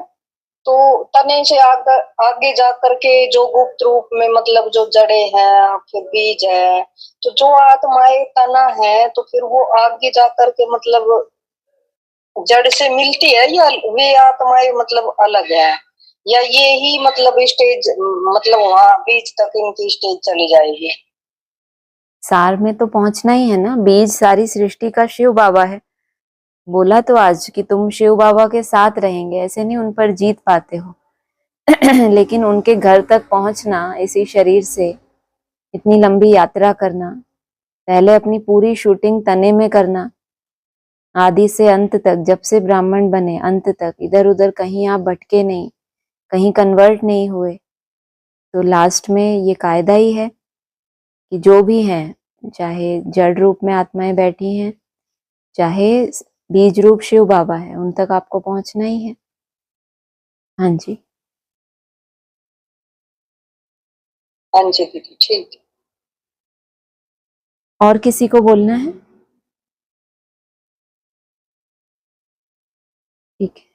C: तो तने से आगे जा करके जो गुप्त रूप में मतलब जो जड़े हैं, फिर बीज है, तो जो आत्माएं तना है, तो फिर वो आगे जा करके मतलब जड़ से मिलती है, या वे आत्माएं मतलब अलग है, या ये ही मतलब स्टेज मतलब वहां बीच तक इनकी स्टेज चली जाएगी।
A: सार में तो पहुंचना ही है ना। बीज सारी सृष्टि का शिव बाबा है। बोला तो आज कि तुम शिव बाबा के साथ रहेंगे, ऐसे नहीं उन पर जीत पाते हो लेकिन उनके घर तक पहुंचना, इसी शरीर से इतनी लंबी यात्रा करना, पहले अपनी पूरी शूटिंग तने में करना, आदि से अंत तक, जब से ब्राह्मण बने अंत तक, इधर उधर कहीं आप भटके नहीं, कहीं कन्वर्ट नहीं हुए। तो लास्ट में ये कायदा ही है कि जो भी हैं, चाहे जड़ रूप में आत्माएं बैठी हैं, चाहे बीज रूप शिव बाबा है, उन तक आपको पहुंचना ही है। हाँ जी।
C: हाँ जी दीदी ठीक है।
A: और किसी को बोलना है? ठीक है।